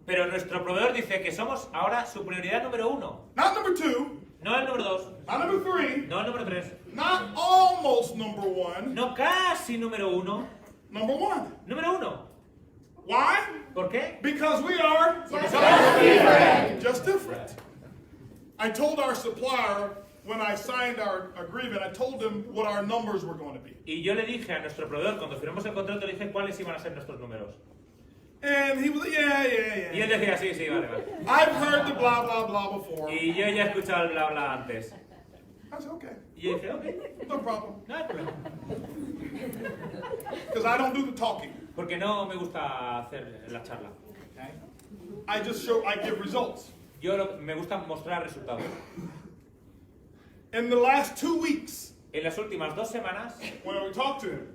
Pero nuestro proveedor dice que somos ahora su prioridad número 1. Not #2, No el número 2, not #3, no el número 3, not almost #1, no casi número 1, #1. número 1. Why? ¿Por qué? Because we are just different. I told our supplier when I signed our agreement, I told them what our numbers were going to be. Y yo le dije a nuestro proveedor, cuando firmamos el contrato, le dije cuáles iban a ser nuestros números. And he was like, yeah. Y él decía, sí, sí, vale, vale. I've heard the blah, blah, blah before. Y yo ya he escuchado el bla bla antes. I said, okay, Y yo dije, ok, no problem. no hay problema. Because I don't do the talking. Porque no me gusta hacer la charla. I give results. Me gusta mostrar resultados. In the last 2 weeks, En las últimas 2 semanas, when we talked to him,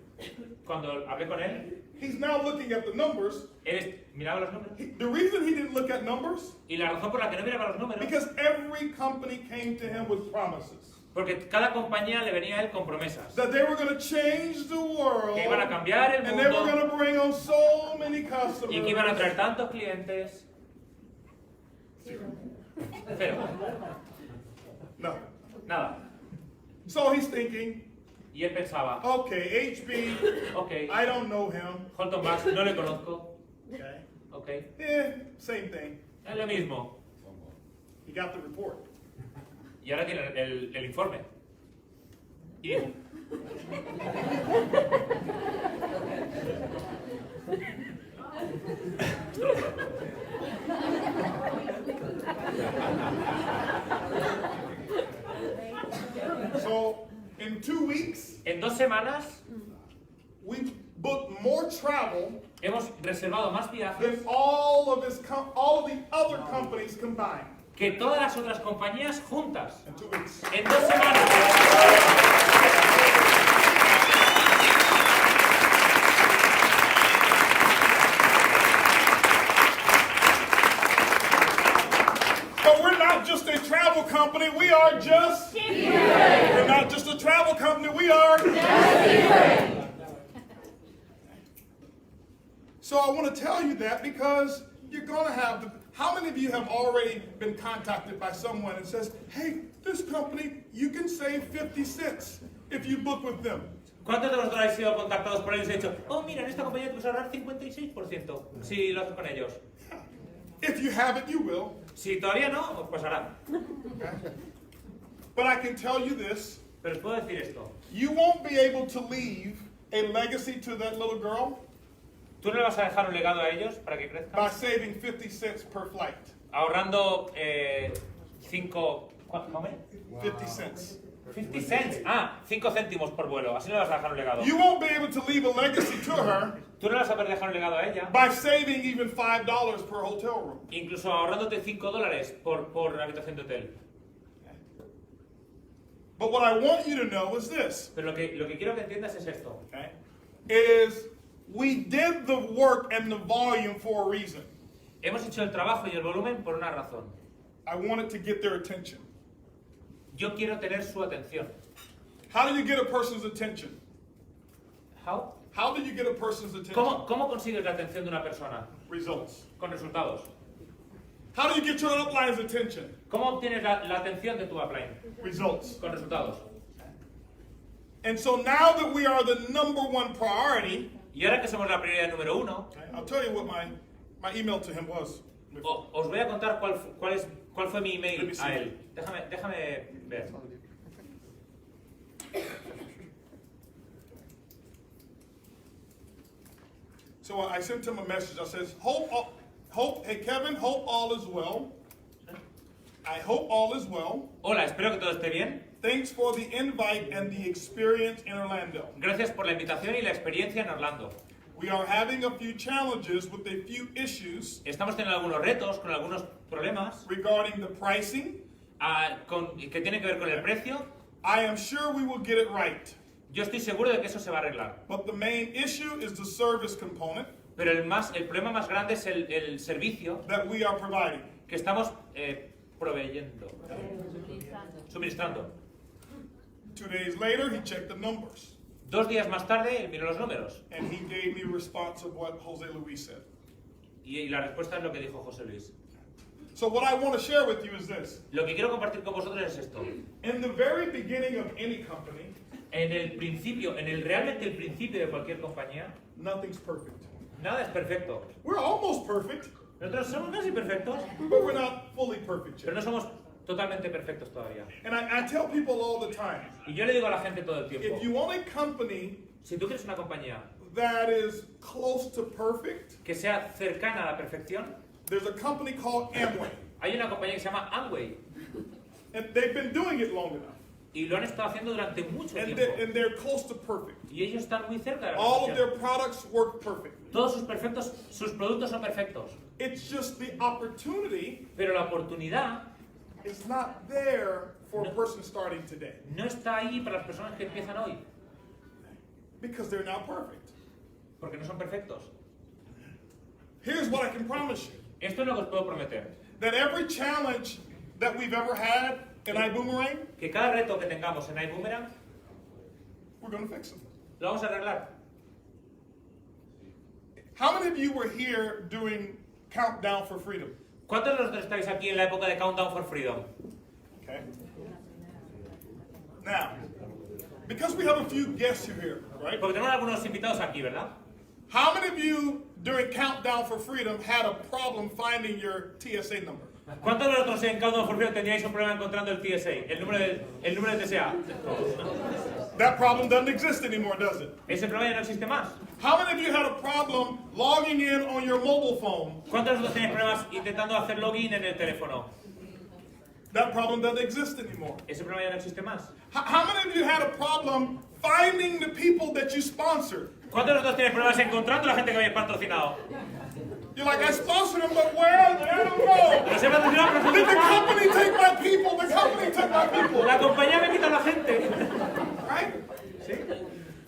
cuando hablé con él, he's now looking at the numbers. él miraba los números. The reason he didn't look at numbers, Y la razón por la que no miraba los números, because every company came to him with promises. porque cada compañía le venía a él con promesas. That they were going to change the world. Que iban a cambiar el And they were mundo going to bring on so many customers. y que iban a traer tantos clientes. Cero. No. Nada. So he's thinking, Y él pensaba, okay, HB, ok, I don't know him. Holton Buggs, no le conozco. Okay. Ok, Same thing. es lo mismo. He got the report. Y ahora tiene el informe. Y dijo, So in 2 weeks, en 2 semanas we booked more travel hemos reservado más viajes than all of the other companies combined. que todas las otras compañías juntas. In 2 weeks. En 2 semanas. But we're not just a travel company, we are just different. We're not just a travel company, we are just different. So I want to tell you that because you're going to have How many of you have already been contacted by someone and says, hey, this company, you can save 50 cents if you book with them? ¿Cuántos de vosotros habéis sido contactados por ellos y habéis dicho, oh, mira, en esta compañía te vas a ahorrar 56% si lo haces con ellos? If you haven't, you will. Si todavía no, pues hará. But I can tell you this. Pero os puedo decir esto. You won't be able to leave a legacy to that little girl ¿Tú no le vas a dejar un legado a ellos para que crezcan? by saving 50 cents per flight. Ahorrando 5... ¿Cuánto? 50 cents. 50 cents. 5 céntimos por vuelo. Así no le vas a dejar un legado. You won't be able to leave a legacy to her Tú no le vas a poder dejar un legado a ella. by saving even $5 per hotel room. Incluso ahorrándote $5 por habitación de hotel. But what I want you to know is this. Pero lo que quiero que entiendas es esto. Okay? Is we did the work and the volume for a reason. Hemos hecho el trabajo y el volumen por una razón. I wanted to get their attention. Yo quiero tener su atención. How do you get a person's attention? How? How do you get a person's attention? ¿Cómo consigues la atención de una persona? Results. Con resultados. How do you get your upline's attention? ¿Cómo obtienes la atención de tu upline? Results. Con resultados. And so now that we are the #1 priority, Y ahora que somos la prioridad número 1, okay, I'll tell you what my email to him was. os voy a contar cuál fue mi email Let me see. a él. Déjame ver. So I sent him a message. I says, hey Kevin, hope all is well. I hope all is well. Hola, espero que todo esté bien. Thanks for the invite and the experience in Orlando. Gracias por la invitación y la experiencia en Orlando. We are having a few challenges with a few issues Estamos teniendo algunos retos con algunos problemas regarding the pricing. que tienen que ver con el precio. I am sure we will get it right. Yo estoy seguro de que eso se va a arreglar. But the main issue is the service component Pero el problema más grande es el servicio that we are providing. que estamos proveyendo, suministrando. 2 days later, he checked the numbers. 2 días más tarde miró los números And he gave me a response of what Jose Luis said. y la respuesta es lo que dijo José Luis. So what I want to share with you is this. Lo que quiero compartir con vosotros es esto. In the very beginning of any company, Realmente el principio de cualquier compañía, nothing's perfect. nada es perfecto. We're almost perfect, Nosotros somos casi perfectos, but we're not fully perfect pero yet. no somos totalmente perfectos todavía. And I tell people all the time, Y yo le digo a la gente todo el tiempo, if you want a company si tú quieres una compañía that is close to perfect, que sea cercana a la perfección, there's a company called Amway. hay una compañía que se llama Amway And they've been doing it long enough. y lo han estado haciendo durante mucho And tiempo. they're close to perfect. Y ellos están muy cerca de la All of perfección. their products work perfect. Todos sus productos son perfectos, It's just the opportunity pero la oportunidad is not there for a person starting today no está ahí para las personas que empiezan hoy, because they're not perfect. porque no son perfectos. Here's what I can promise you. Esto es lo que os puedo prometer, That every challenge that we've ever had in iBoomerang, que cada reto que tengamos en iBoomerang we're going to fix them. lo vamos a arreglar. How many of you were here during Countdown for Freedom? ¿Cuántos de vosotros estáis aquí en la época de Countdown for Freedom? Okay. Now, because we have a few guests here, right? Porque tenemos algunos invitados aquí, ¿verdad? How many of you during Countdown for Freedom had a problem finding your TSA number? ¿Cuántos de vosotros en Countdown for Freedom teníais un problema encontrando el TSA, el número de TSA? That problem doesn't exist anymore, does it? Ese problema ya no existe más. How many of you had a problem logging in on your mobile phone? ¿Cuántos de vosotros tenéis problemas intentando hacer login en el teléfono? That problem doesn't exist anymore. Ese problema ya no existe más. How many of you had a problem finding the people that you sponsored? ¿Cuántos de vosotros tenéis problemas encontrando a la gente que habéis patrocinado? You're like, I sponsored them, but where? I don't know. Los he patrocinado, pero Did the son company take my people? The company took my people. La compañía me quita a la gente. Right? ¿Sí?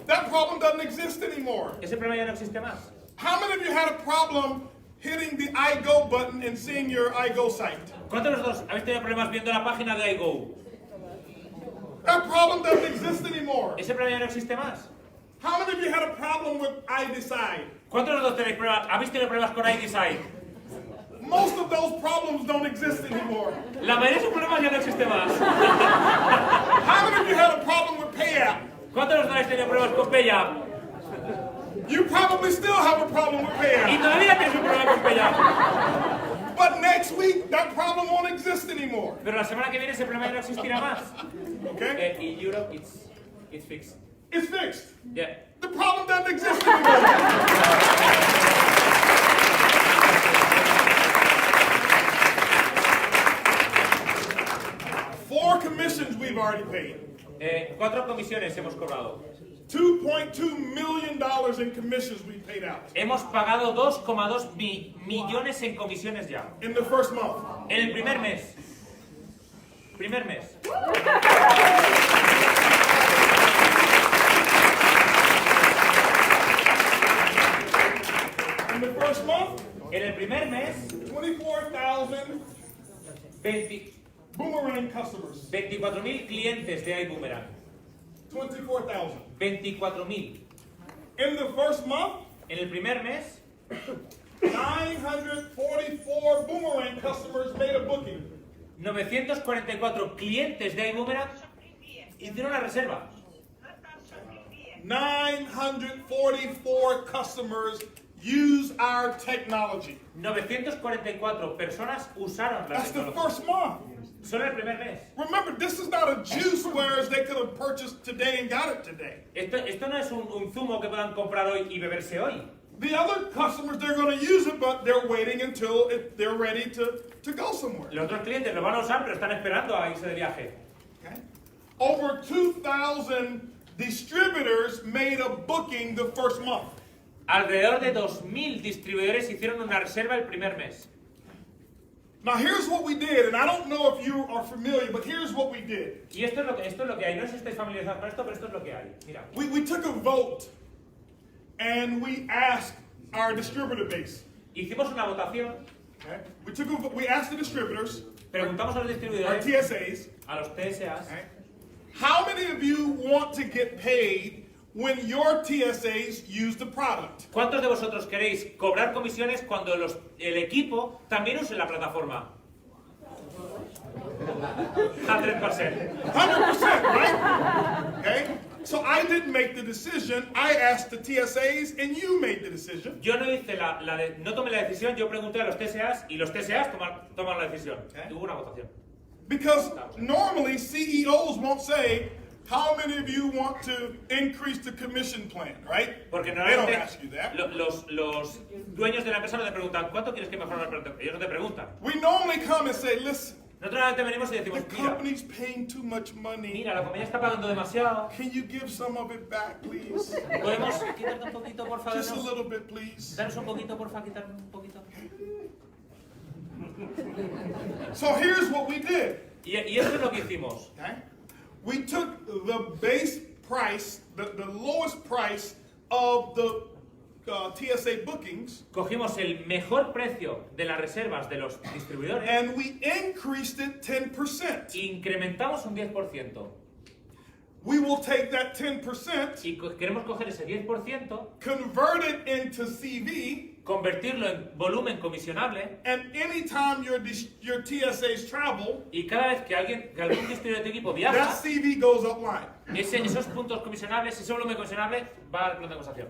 That problem doesn't exist anymore. Ese problema ya no existe más. How many of you had a problem hitting the I Go button and seeing your I Go site? ¿Cuántos de vosotros habéis tenido problemas viendo la página de iGo? That problem doesn't exist anymore. Ese problema ya no existe más. How many of you had a problem with I Decide? ¿Cuántos de vosotros tenéis problemas? ¿Habéis tenido problemas con iDecide? Most of those problems don't exist anymore. La mayoría de esos problemas ya no existe más. How many of you had a problem with payout? ¿Cuántos de los habéis tenido problemas con PayUp? You probably still have a problem with Y payout. todavía tienes un problema con PayUp. But next week, that problem won't exist anymore. Pero la semana que viene ese problema ya no existirá más. Okay? In Europe, it's fixed. It's fixed. Yeah. The problem doesn't exist anymore. 4 commissions we've already paid. 4 comisiones hemos cobrado. $2.2 million in commissions we paid out Hemos pagado 2,2 millones en comisiones ya. in the first month. En el primer mes. Primer mes. In the first month, En el primer mes, 24,000 boomerang customers. 24.000 clientes de iBoomerang. 24,000. 24.000. In the first month, En el primer mes, 944 boomerang customers made a booking. 944 clientes de iBoomerang hicieron una reserva. 944 customers use our technology. 944 personas usaron la That's the tecnología. first month. Solo el primer mes. Remember, this is not a juice whereas they could have purchased today and got it today. Esto no es un zumo que puedan comprar hoy y beberse hoy. The other customers, they're going to use it, but they're waiting until they're ready to go somewhere. Los otros clientes lo van a usar, pero están esperando a irse de viaje. Okay? Over 2,000 distributors made a booking the first month. Alrededor de 2.000 distribuidores hicieron una reserva el primer mes. Now here's what we did, and I don't know if you are familiar, but here's what we did. Y esto es lo que hay. No sé si estáis familiarizados con esto, pero esto es lo que hay. Mira. We took a vote, and we asked our distributor base. Hicimos una votación, Okay? We asked the distributors, preguntamos a los our distribuidores, TSAs, a los TSAs, okay? How many of you want to get paid when your TSAs use the product? ¿cuántos de vosotros queréis cobrar comisiones cuando el equipo también use la plataforma? 100%. 100%, right? Okay? So I didn't make the decision. I asked the TSAs, and you made the decision. Yo no tomé la decisión, yo pregunté a los TSAs y los TSAs toman la decisión. Hubo una votación. Because normally CEOs won't say, how many of you want to increase the commission plan, right? Porque They don't normalmente ask you that. los dueños de la empresa no te preguntan ¿cuánto quieres que mejore la plataforma? Ellos no te preguntan. We normally come and say, listen, Nosotros normalmente venimos y the decimos, mira, company's paying too much money. mira, la compañía está pagando demasiado. Can you give some of it back, please? ¿Podemos quitarte un poquito, por favor? Just a little bit, please. Danos un poquito, por favor, quitarme un poquito. So here's what we did. Y eso es lo que hicimos. Okay? We took the base price, the lowest price of the TSA bookings, Cogimos el mejor precio de las reservas de los distribuidores and we increased it 10%. e incrementamos un 10%. We will take that 10%, Y queremos coger ese 10%, convert it into CV, convertirlo en volumen comisionable and anytime your TSAs travel, y cada vez que algún distribuidor de tu equipo that viaja, CV goes upline. esos puntos comisionables, ese volumen comisionable va al plan de negociación.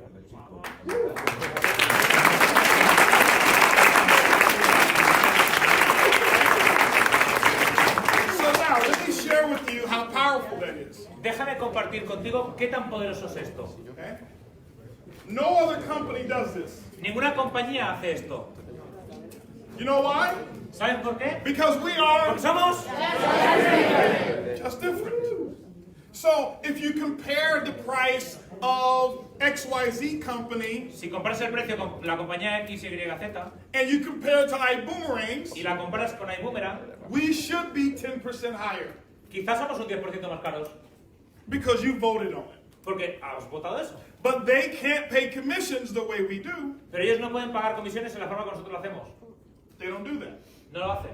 So now, let me share with you how powerful that is. Déjame compartir contigo qué tan poderoso es esto. Okay? No other company does this. Ninguna compañía hace esto. You know why? ¿Saben por qué? Because we are Porque somos just different. So if you compare the price of XYZ company Si comparas el precio con la compañía XYZ and you compare it to iBoomerangs, y la comparas con iBoomerang, we should be 10% higher quizás somos un 10% más caros because you voted on it. porque has votado eso. But they can't pay commissions the way we do. Pero ellos no pueden pagar comisiones en la forma que nosotros lo hacemos. They don't do that. No lo hacen.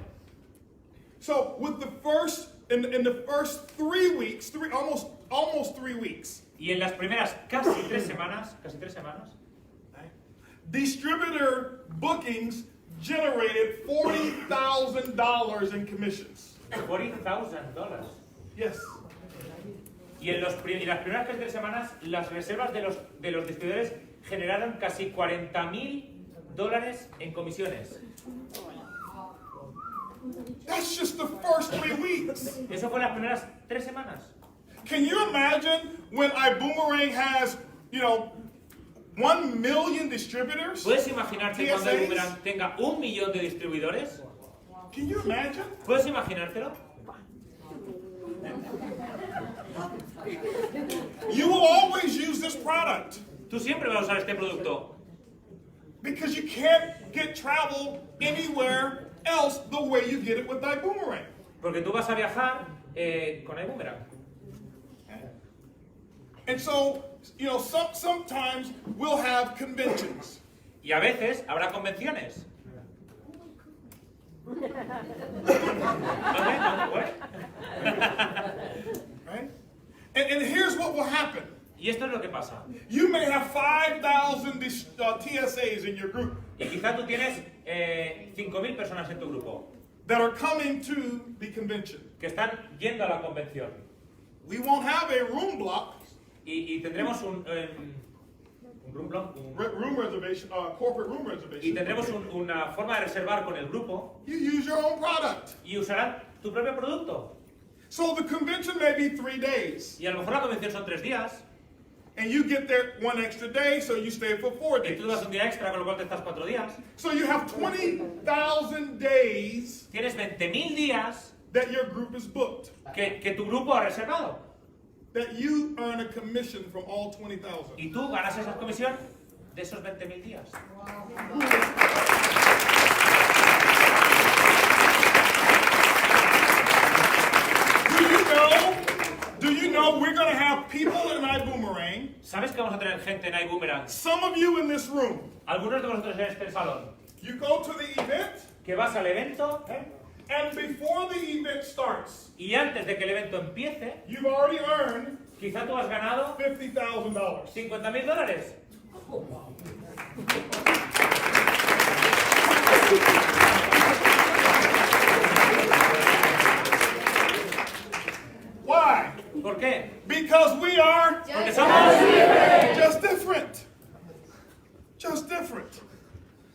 So with the first in the first 3 weeks, almost 3 weeks, Y en las primeras casi tres semanas, distributor bookings generated $40,000 in commissions. $40,000. Yes. Y en las primeras 3 semanas, las reservas de los distribuidores generaron casi $40,000 en comisiones. That's just the first 3 weeks. Eso fue las primeras 3 semanas. Can you imagine when iBoomerang has, 1 million distributors? ¿Puedes imaginarte cuando TSAs? iBoomerang tenga 1 millón de distribuidores? Can you imagine? ¿Puedes imaginártelo? You will always use this product Tú siempre vas a usar este producto. because you can't get travel anywhere else the way you get it with iBoomerang. Porque tú vas a viajar con iBoomerang. And so, sometimes we'll have conventions. Y a veces habrá convenciones. Okay, what? Right? And here's what will happen. Y esto es lo que pasa. You may have 5,000 TSAs in your group Y quizá tú tienes 5.000 personas en tu grupo that are coming to the convention. que están yendo a la convención. We won't have a room block, Y tendremos un room block, room reservation, corporate room y reservation. tendremos una forma de reservar con el grupo You use your own product. y usarán tu propio producto. So the convention may be 3 days, Y a lo mejor la convención son 3 días and you get there 1 extra day, so you stay for 4 y days. tú das un día extra, con lo cual te estás 4 días. So you have 20,000 days Tienes 20.000 días that your group is booked, que tu grupo ha reservado. that you earn a commission from all 20,000. Y tú ganas esa comisión de esos 20.000 días. Do you know we're going to have people in iBoomerang? ¿Sabes que vamos a tener gente en iBoomerang? Some of you in this room, Algunos de vosotros en este salón, you go to the event, que vas al evento and before the event starts, y antes de que el evento empiece, you've already earned quizá tú has ganado $50,000. $50.000. Why? ¿Por qué? Because we are Porque somos... just different. Just different.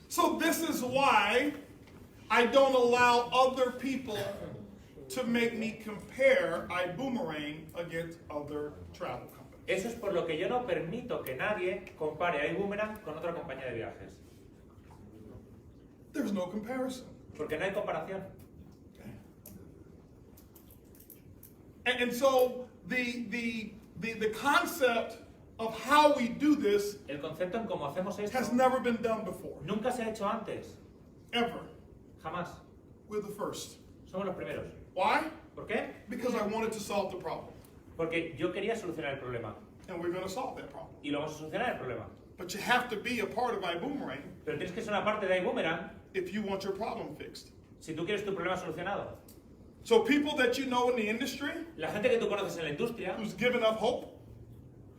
So this is why I don't allow other people to make me compare iBoomerang against other travel companies. Eso es por lo que yo no permito que nadie compare a iBoomerang con otra compañía de viajes. There's no comparison. Porque no hay comparación. And so the concept of how we do this El concepto en cómo hacemos esto has never been done before. nunca se ha hecho antes. Ever. Jamás. We're the first. Somos los primeros. Why? ¿Por qué? Because I wanted to solve the problem. Porque yo quería solucionar el problema. And we're going to solve that problem. Y lo vamos a solucionar el problema. But you have to be a part of iBoomerang Pero tienes que ser una parte de iBoomerang if you want your problem fixed. si tú quieres tu problema solucionado. So people that you know in the industry La gente que tú conoces en la industria, who's given up hope,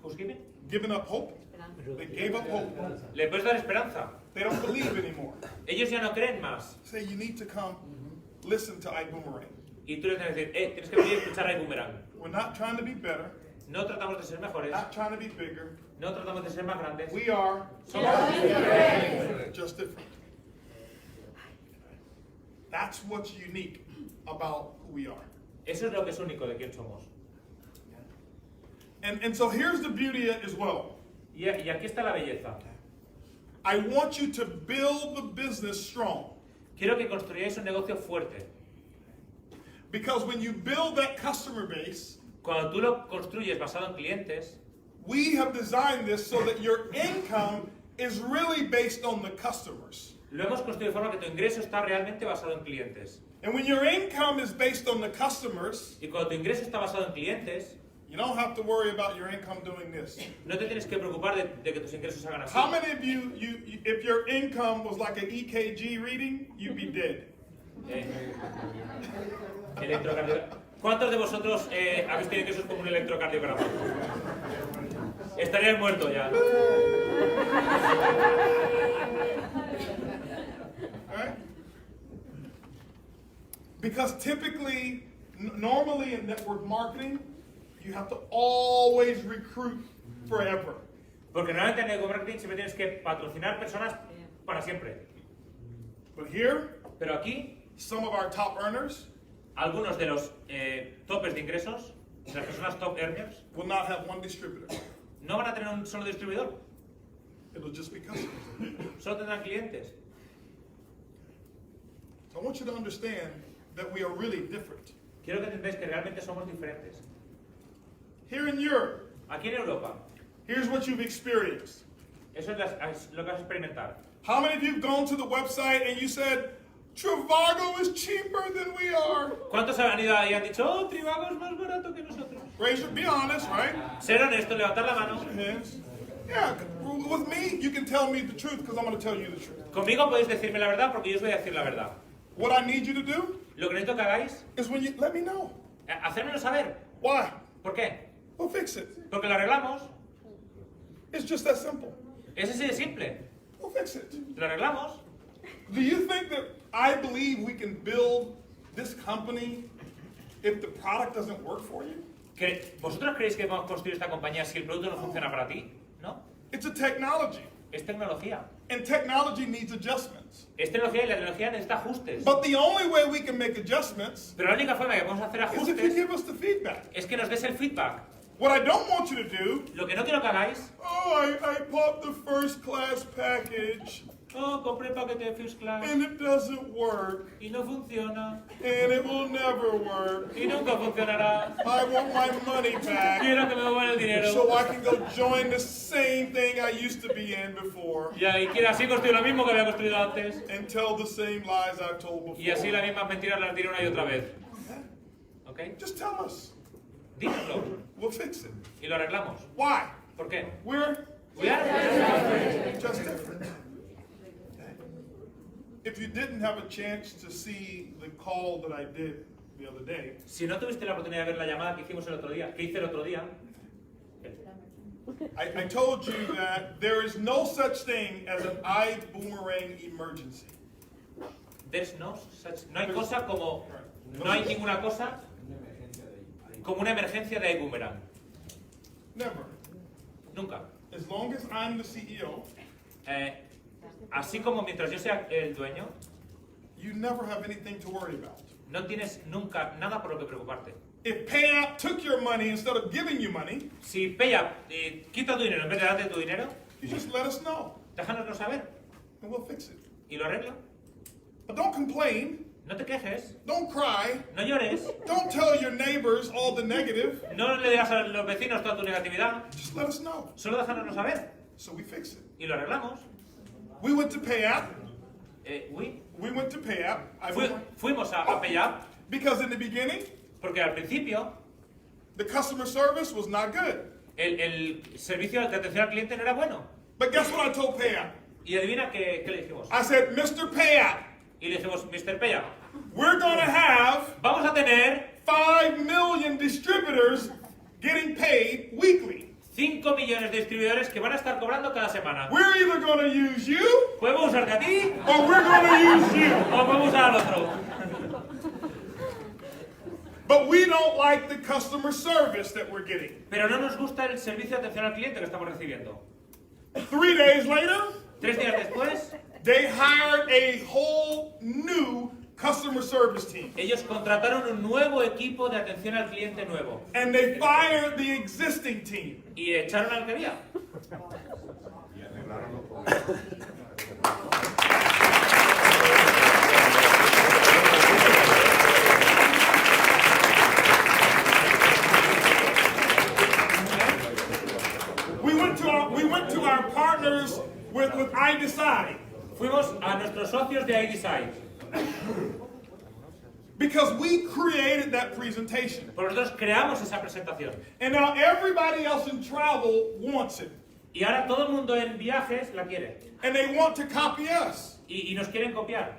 who's giving? given up hope, they gave up hope. Le puedes dar esperanza. They don't believe anymore. Ellos ya no creen más. Say you need to come listen to iBoomerang. Y tú les tienes que decir, tienes que venir a escuchar a iBoomerang. We're not trying to be better, No tratamos de ser mejores, not trying to be bigger. no tratamos de ser más grandes. We are Somos just different. That's what's unique about who we are. Eso es lo que es único de quién somos. And so here's the beauty as well. Y aquí está la belleza. I want you to build the business strong. Quiero que construyáis un negocio fuerte. Because when you build that customer base, Cuando tú lo construyes basado en clientes, we have designed this so that your income is really based on the customers. lo hemos construido de forma que tu ingreso está realmente basado en clientes. And when your income is based on the customers, Y cuando tu ingreso está basado en clientes, you don't have to worry about your income doing this. no te tienes que preocupar de que tus ingresos hagan así. How many of you, if your income was like an EKG reading, you'd be dead? ¿Cuántos de vosotros habéis tenido ingresos como un electrocardiograma? Estaríais muertos ya. Right? Because typically, normally in network marketing, you have to always recruit forever. Porque normalmente en network marketing siempre tienes que patrocinar personas para siempre. But here, Pero aquí, some of our top earners algunos de los topes de ingresos, de las personas top earners, will not have one distributor. no van a tener un solo distribuidor, It'll just be customers. solo tendrán clientes. So I want you to understand that we are really different. Quiero que entendáis que realmente somos diferentes. Here in Europe, Aquí en Europa, here's what you've experienced. eso es lo que vas a experimentar. How many of you have gone to the website and you said, Trivago is cheaper than we are? ¿Cuántos han ido ahí y han dicho, oh, Trivago es más barato que nosotros? Raise your, be honest, right? Ser honesto, levantar la mano. Hands. Yeah, with me, you can tell me the truth because I'm going to tell you the truth. Conmigo podéis decirme la verdad porque yo os voy a decir la verdad. What I need you to do Lo que necesito que hagáis, is when you let me know. hacérmelo saber. Why? ¿Por qué? We'll fix it. Porque lo arreglamos. It's just that simple. Es así de simple. We'll fix it. Lo arreglamos. Do you think that I believe we can build this company if the product doesn't work for you? ¿Vosotros creéis que podemos construir esta compañía si el producto no funciona para ti? ¿No? It's a technology, Es tecnología. and technology needs adjustments. Es tecnología y la tecnología necesita ajustes. But the only way we can make adjustments Pero la única forma que podemos hacer is if you ajustes give us the feedback. es que nos des el feedback. What I don't want you to do, Lo que no quiero que hagáis, I bought the first class package oh, compré paquete de first class and it doesn't work y no funciona and it will never work. y nunca funcionará. I want my money back Quiero que me devuelvan el dinero. so I can go join the same thing I used to be in before Y ahí quiero así construir lo mismo que había construido antes. and tell the same lies I've told Y así las before. mismas mentiras las diré una y otra vez. ¿Ok? Just tell us. Dínoslo We'll fix it. y lo arreglamos. Why? ¿Por qué? We're We are- just different. If you didn't have a chance to see the call that I did the other day, Si no tuviste la oportunidad de ver la llamada que hicimos el otro día, que hice el otro día, I told you that there is no such thing as an iBoomerang emergency. no hay cosa como, no hay ninguna cosa como una emergencia de iBoomerang. Never. Nunca. As long as I'm the CEO, Así como mientras yo sea el dueño, you never have anything to worry about. no tienes nunca nada por lo que preocuparte. If Payout took your money instead of giving you money, Si Peya quita tu dinero en vez de darte tu dinero, you just let us know déjanoslo saber and we'll fix it. y lo arreglo. But don't complain, No te quejes, don't cry, no llores, don't tell your neighbors all the negative, no le digas a los vecinos toda tu negatividad, just let us know. solo déjanoslo saber So we fix it. y lo arreglamos. We went to Payout. We went to Payout. fuimos a Peya Because in the beginning, porque al principio the customer service was not good. el servicio de atención al cliente no era bueno. But guess what I told Payout? Y adivina qué le dijimos. I said, Mr. Payout, Y le dijimos, Mr. Peya, we're going to have vamos a tener 5 million distributors getting paid weekly. 5 millones de distribuidores que van a estar cobrando cada semana. We're either going to use you Podemos usarte a ti or we're going to use you. o podemos usar al otro. But we don't like the customer service that we're getting. Pero no nos gusta el servicio de atención al cliente que estamos recibiendo. 3 days later, 3 días después, they hired a whole new customer service team. ellos contrataron un nuevo equipo de atención al cliente nuevo. And they fired the existing team. Y echaron al que había. We went to our partners with iDecide. Fuimos a nuestros socios de iDecide. Because we created that presentation. Porque nosotros creamos esa presentación. And now everybody else in travel wants it. Y ahora todo el mundo en viajes la quiere. And they want to copy us. Y nos quieren copiar.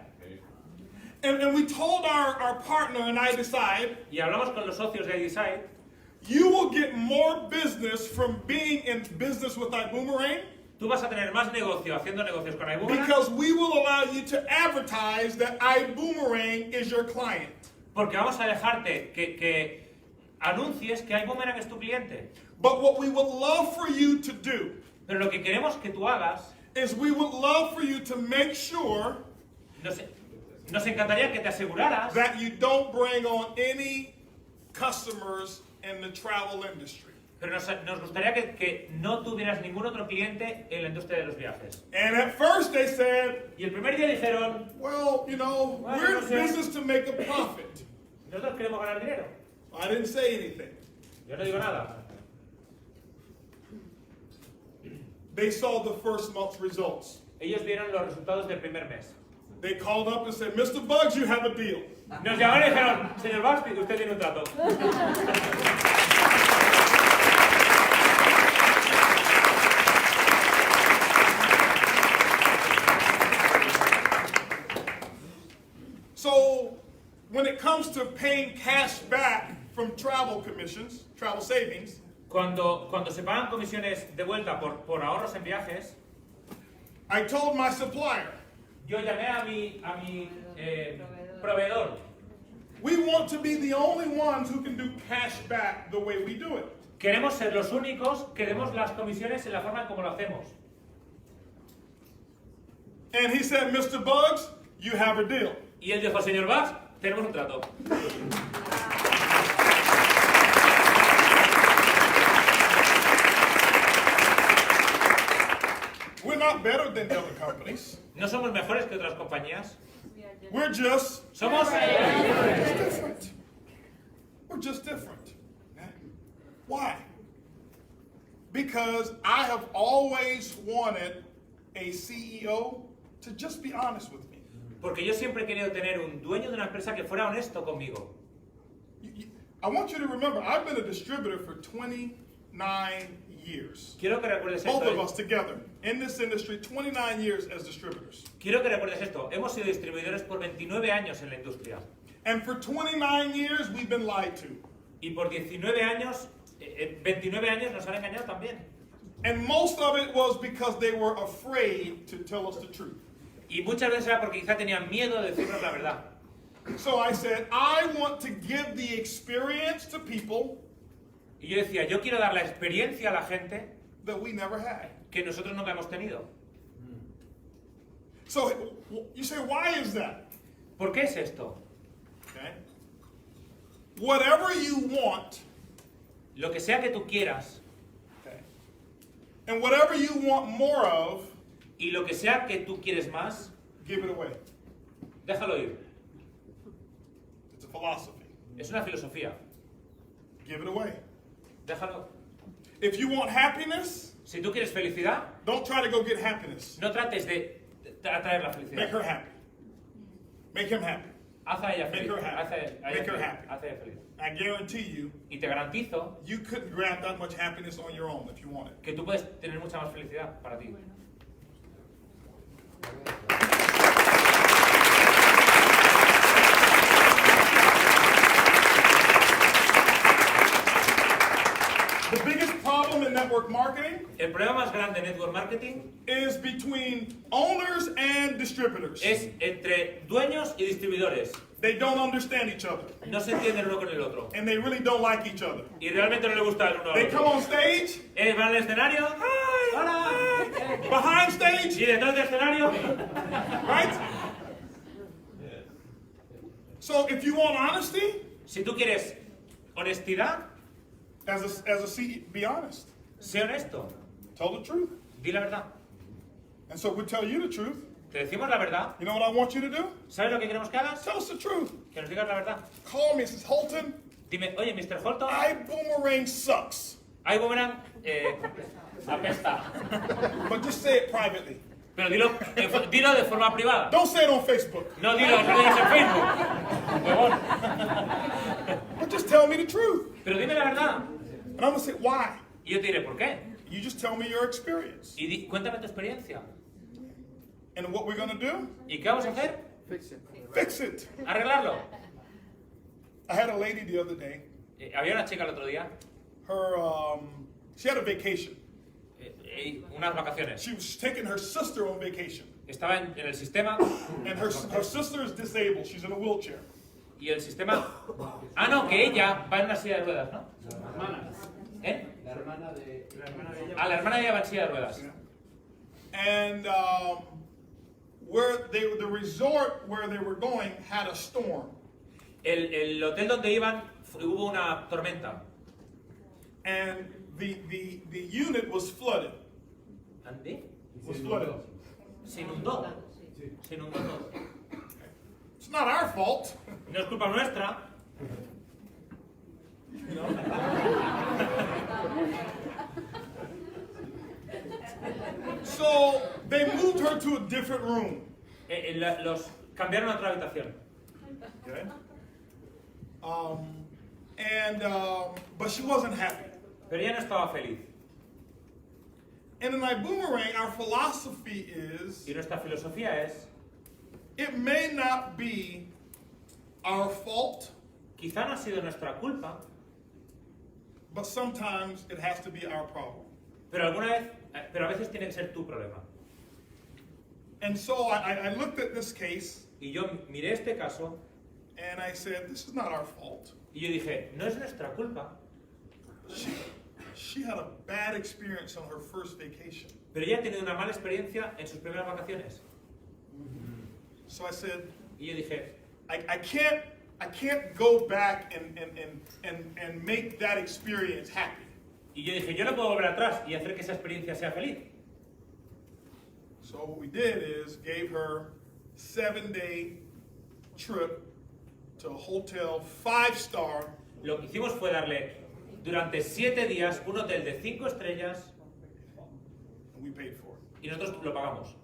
And we told our partner in iDecide, Y hablamos con los socios de iDecide. you will get more business from being in business with iBoomerang Tú vas a tener más negocio haciendo negocios con iBoomerang because we will allow you to advertise that iBoomerang is your client. porque vamos a dejarte que anuncies que iBoomerang es tu cliente. But what we would love for you to do Pero lo que queremos que tú hagas, is we would love for you to make sure nos encantaría que te aseguraras that you don't bring on any customers in the travel industry. Pero nos gustaría que no tuvieras ningún otro cliente en la industria de los viajes. And at first they said, Y el primer día dijeron, well, you know, we're in business to make a profit. nosotros queremos ganar dinero. I didn't say anything. Yo no digo nada. They saw the first month's results. Ellos vieron los resultados del primer mes. They called up and said, Mr. Buggs, you have a deal. Nos llamaron y dijeron, señor Buggs, usted tiene un trato. So when it comes to paying cash back from travel commissions, travel savings, Cuando se pagan comisiones de vuelta por ahorros en viajes, I told my supplier, yo llamé a mi proveedor. we want to be the only ones who can do cash back the way we do it. Queremos ser los únicos que demos las comisiones en la forma en como lo hacemos. And he said, Mr. Buggs, you have a deal. Y él dijo, señor Buggs, tenemos un trato. We're not better than the other companies. No somos mejores que otras compañías. We're just Somos different. We're just different. Why? Because I have always wanted a CEO to just be honest with me. porque yo siempre he querido tener un dueño de una empresa que fuera honesto conmigo. I want you to remember, I've been a distributor for 29 years. Quiero que recuerdes Both of esto. us together in this industry, 29 years as distributors. Quiero que recuerdes esto. Hemos sido distribuidores por 29 años en la industria. And for 29 years, we've been lied to. Y por 19 años, 29 años nos han engañado también. And most of it was because they were afraid to tell us the truth. Y muchas veces era porque quizá tenían miedo de decirnos la verdad. So I said, I want to give the experience to people Y yo decía, yo quiero dar la experiencia a la gente that we never had. que nosotros nunca hemos tenido. So you say, why is that? ¿Por qué es esto? Okay. Whatever you want, Lo que sea que tú quieras okay, and whatever you want more of, y lo que sea que tú quieres más, give it away. déjalo ir. It's a philosophy. Es una filosofía. Give it away. Déjalo. If you want happiness, Si tú quieres felicidad, don't try to go get happiness. no trates de atraer la Make felicidad. her happy. Make him happy. Haz a ella Make feliz. her happy. Haz a ella Make her feliz. happy. Haz a ella feliz. I guarantee you, Y te garantizo you couldn't grab that much happiness on your own if you wanted. que tú puedes tener mucha más felicidad para ti. The biggest problem in network marketing El problema más grande en network marketing is between owners and distributors. es entre dueños y distribuidores. They don't understand each other, No se entienden el uno con el otro. and they really don't like each other. Y realmente no le gusta el uno al They otro. come on stage, Van al escenario. ¡Hola! behind Y stage, detrás del escenario. right? So if you want honesty, Si tú quieres honestidad, as a CEO, be honest. sé honesto. Tell the truth. Di la verdad. And so we tell you the truth. Te decimos la verdad. You know what I want you to do? ¿Sabes lo que queremos que hagas? Tell us the truth. Que nos digas la verdad. Call me, says Holton, Dime, oye, Mr. Holton, iBoomerang sucks. iBoomerang apesta. But just say it privately. Pero dilo de forma privada. Don't say it on Facebook. No digas en Facebook. Huevón. But just tell me the truth. Pero dime la verdad. And I'm going to say, why? Y yo te diré, ¿por qué? You just tell me your experience. Y cuéntame tu experiencia. And what we're going to do? ¿Y qué vamos a hacer? Fix it. Arreglarlo. I had a lady the other day. Había una chica el otro día. She had a vacation. unas vacaciones. She was taking her sister on vacation. Estaba en el sistema And her sister is disabled. She's in a wheelchair. y el sistema... Ah, no, que ella va en una silla de ruedas, ¿no? ¿Eh? La hermana de Ah, la hermana de ella va en silla de ruedas. And the resort where they were going had a storm. El hotel donde iban hubo una tormenta. And the unit was flooded. ¿Ande? Was flooded. Se inundó. Se inundó todo. It's not our fault. No es culpa nuestra. You know? So they moved her to a different room. Los cambiaron a otra habitación. Okay. But she wasn't happy. Pero ella no estaba feliz. And in iBoomerang, our philosophy is Y nuestra filosofía es, it may not be our fault, quizá no ha sido nuestra culpa, but sometimes it has to be our problem. pero a veces tiene que ser tu problema. And so I looked at this case Y yo miré este caso and I said, this is not our fault. y yo dije, no es nuestra culpa, She had a bad experience on her first vacation. pero ella ha tenido una mala experiencia en sus primeras vacaciones. So I said, Y yo dije, I can't go back and make that experience happy. y yo dije, yo no puedo volver atrás y hacer que esa experiencia sea feliz. So what we did is gave her 7-day trip to a hotel 5-star. Lo que hicimos fue darle durante 7 días un hotel de 5 estrellas And we paid for it. y nosotros lo pagamos.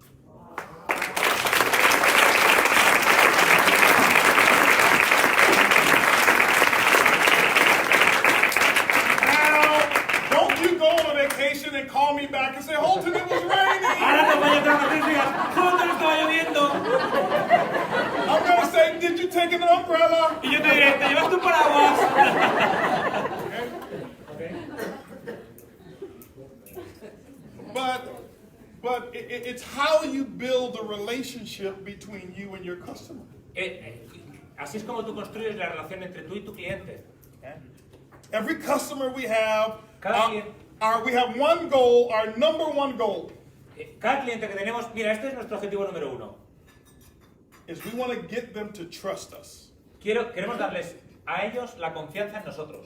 And call me back and say, Holton, it was raining. Ahora te vayas a vacaciones y digas, Holton, estaba lloviendo. I'm going to say, did you take an umbrella? Y yo te diré, ¿te llevas tu paraguas? But it's how you build a relationship between you and your customer. Así es como tú construyes la relación entre tú y tu cliente. Every customer we have, Cada we have one goal, our number one goal. Cada cliente que tenemos, mira, este es nuestro objetivo número 1. Is we want to get them to trust us. Queremos darles a ellos la confianza en nosotros.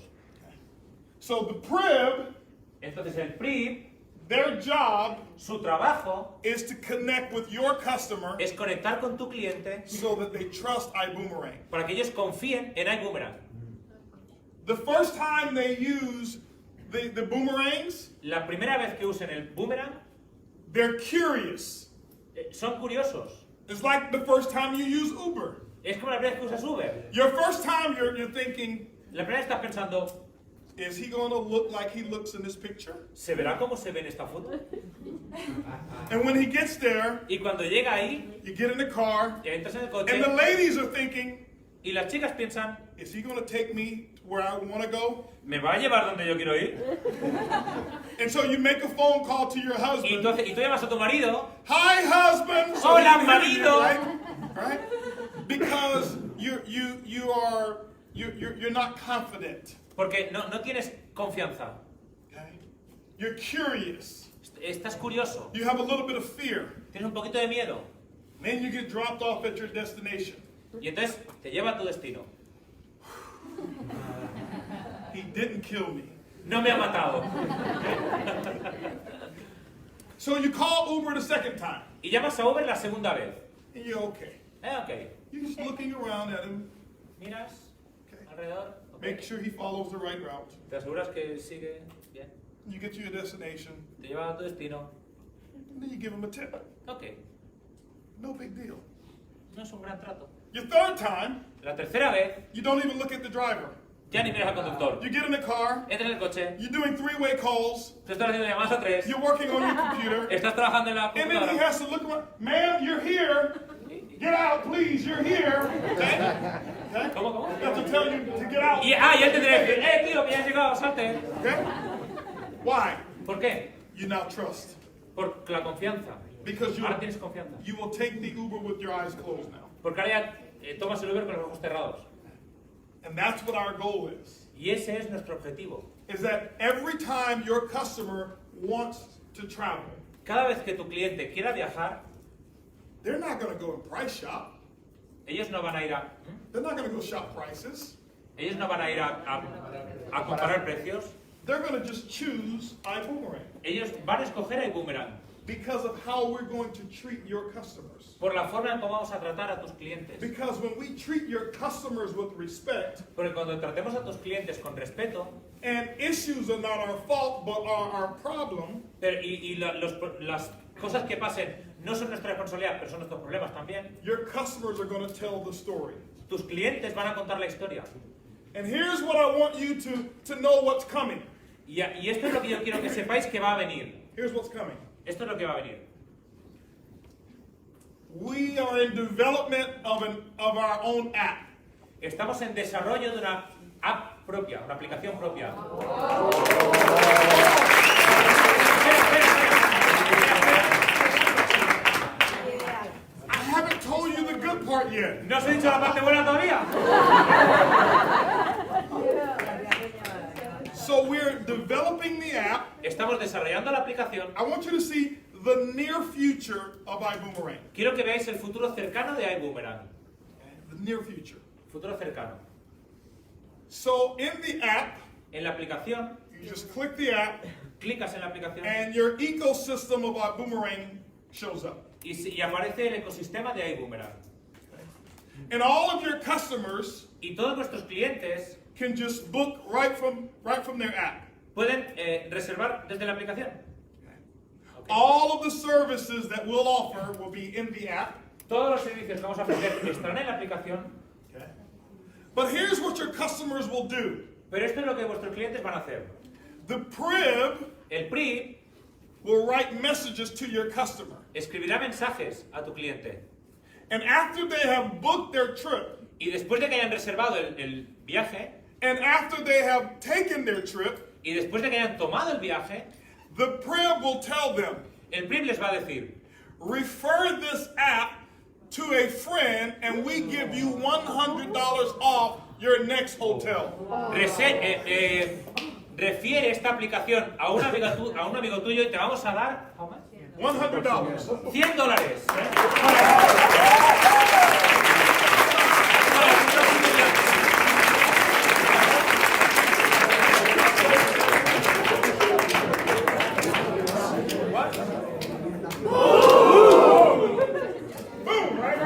So the PRIB, Entonces el PRIB, their job su trabajo is to connect with your customer es conectar con tu cliente so that they trust iBoomerang. para que ellos confíen en iBoomerang. The first time they use the boomerangs, La primera vez que usen el boomerang, they're curious. son curiosos. It's like the first time you use Uber. Es como la primera vez que usas Uber. Your first time you're thinking, La primera vez estás pensando, is he going to look like he looks in this picture? ¿se verá cómo se ve en esta foto? And when he gets there, Y cuando llega ahí, you get in the car, entras en el coche and the ladies are thinking, y las chicas piensan, is he going to take me to where I want to go? ¿me va a llevar donde yo quiero ir? And so you make a phone call to your Y husband. tú llamas a tu marido, Hi, husband. So Hola, he can hear you, marido. right? Because you're not confident. porque no tienes confianza. Okay? You're curious. Estás curioso, You have a little bit of fear. tienes un poquito de miedo. Then you get dropped off at your destination. Y entonces te lleva a tu destino. He didn't kill me. No me ha matado. So you call Uber the second time. Y llamas a Uber la segunda vez. And you're okay. Ok. You're just looking around at him. Miras Okay. alrededor. ok. Make sure he follows the right route. Te aseguras que sigue bien. You get to your destination. Te lleva a tu destino. And then you give him a tip. Ok. No big deal. No es un gran trato. Your third time, La tercera vez, you don't even look at the driver. ya ni miras al conductor. You get in the car. Entras en el coche, You're doing 3-way calls. te estás haciendo llamadas a 3, You're working on your computer. estás trabajando en la And then he computadora. has to look around. Ma'am, you're here. Get out, please. You're here. Okay? Okay? ¿Cómo? I have to tell you to get out. Y él te tendrá que decir, tío, que ya has llegado, salte. Okay? Why? ¿Por qué? You now trust. Por la confianza. Because Ahora tienes confianza. you will take the Uber with your eyes closed now. Porque ahora ya tomas el Uber con los ojos cerrados. And that's what our goal is. Y ese es nuestro objetivo. Is that every time your customer wants to travel, Cada vez que tu cliente quiera viajar, they're not going to go and price shop. ellos no van a ir a... They're not going to go shop prices. Ellos no van a ir a comparar precios. They're going to just choose iBoomerang Ellos van a escoger iBoomerang because of how we're going to treat your customers. por la forma en cómo vamos a tratar a tus clientes. Because when we treat your customers with respect, Porque cuando tratemos a tus clientes con respeto, and issues are not our fault but are our problem, las cosas que pasen no son nuestra responsabilidad, pero son nuestros problemas también, your customers are going to tell the story. tus clientes van a contar la historia. And here's what I want you to know what's coming. Y esto es lo que yo quiero que sepáis que va a venir. Here's what's coming. Esto es lo que va a venir. We are in development of our own app. Estamos en desarrollo de una app propia, una aplicación propia. I haven't told you the good part yet. ¿No os he dicho la parte buena todavía? So we're developing the app. Estamos desarrollando la aplicación. I want you to see the near future of iBoomerang. Quiero que veáis el futuro cercano de iBoomerang. The near future. Futuro cercano. So in the app, En la aplicación, you just click the app, clicas en la aplicación and your ecosystem of iBoomerang shows up. y aparece el ecosistema de iBoomerang. And all of your customers Y todos nuestros clientes can just book right from their app. pueden reservar desde la aplicación. All of the services that we'll offer will be in the app. Todos los servicios que vamos a ofrecer estarán en la aplicación. But here's what your customers will do. Pero esto es lo que vuestros clientes van a hacer. The PRIB El PRIB will write messages to your customer. escribirá mensajes a tu cliente. And after they have booked their trip, Y después de que hayan reservado el viaje, and after they have taken their trip, y después de que hayan tomado el viaje, the PRIB will tell them, el PRIB les va a decir: refer this app to a friend and we give you $100 off your next hotel. Refiere esta aplicación a un amigo tuyo y te vamos a dar $100. $100. Boom, right?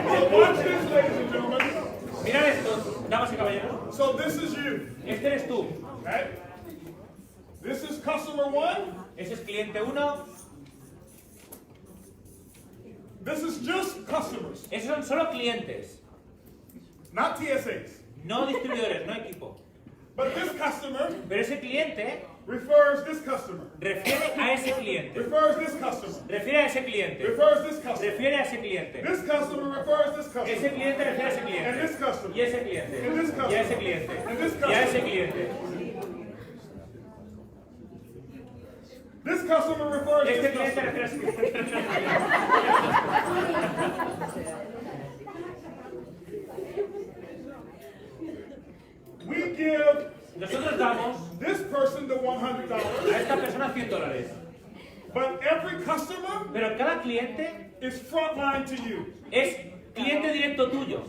So watch this, ladies and gentlemen. Mirad esto, damas y caballeros. So this is you, Este eres tú. right? This is customer one. Ese es cliente 1. This is just customers, Esos son solo clientes. not TSAs. No distribuidores, no equipo. But this customer Pero ese cliente refers this customer. refiere a ese cliente. Refers this customer. Refiere a ese cliente. Refers this customer. Refiere a ese cliente. This customer refers this Ese customer. cliente refiere a ese And cliente. this customer. Y ese cliente. And this Y a customer. ese cliente. And this Y a ese customer. cliente. This customer refers Este this cliente customer. refiere a ese cliente. We give Nosotros damos this person the $100, a esta persona $100. but every customer Pero cada cliente is frontline to you. es cliente directo tuyo.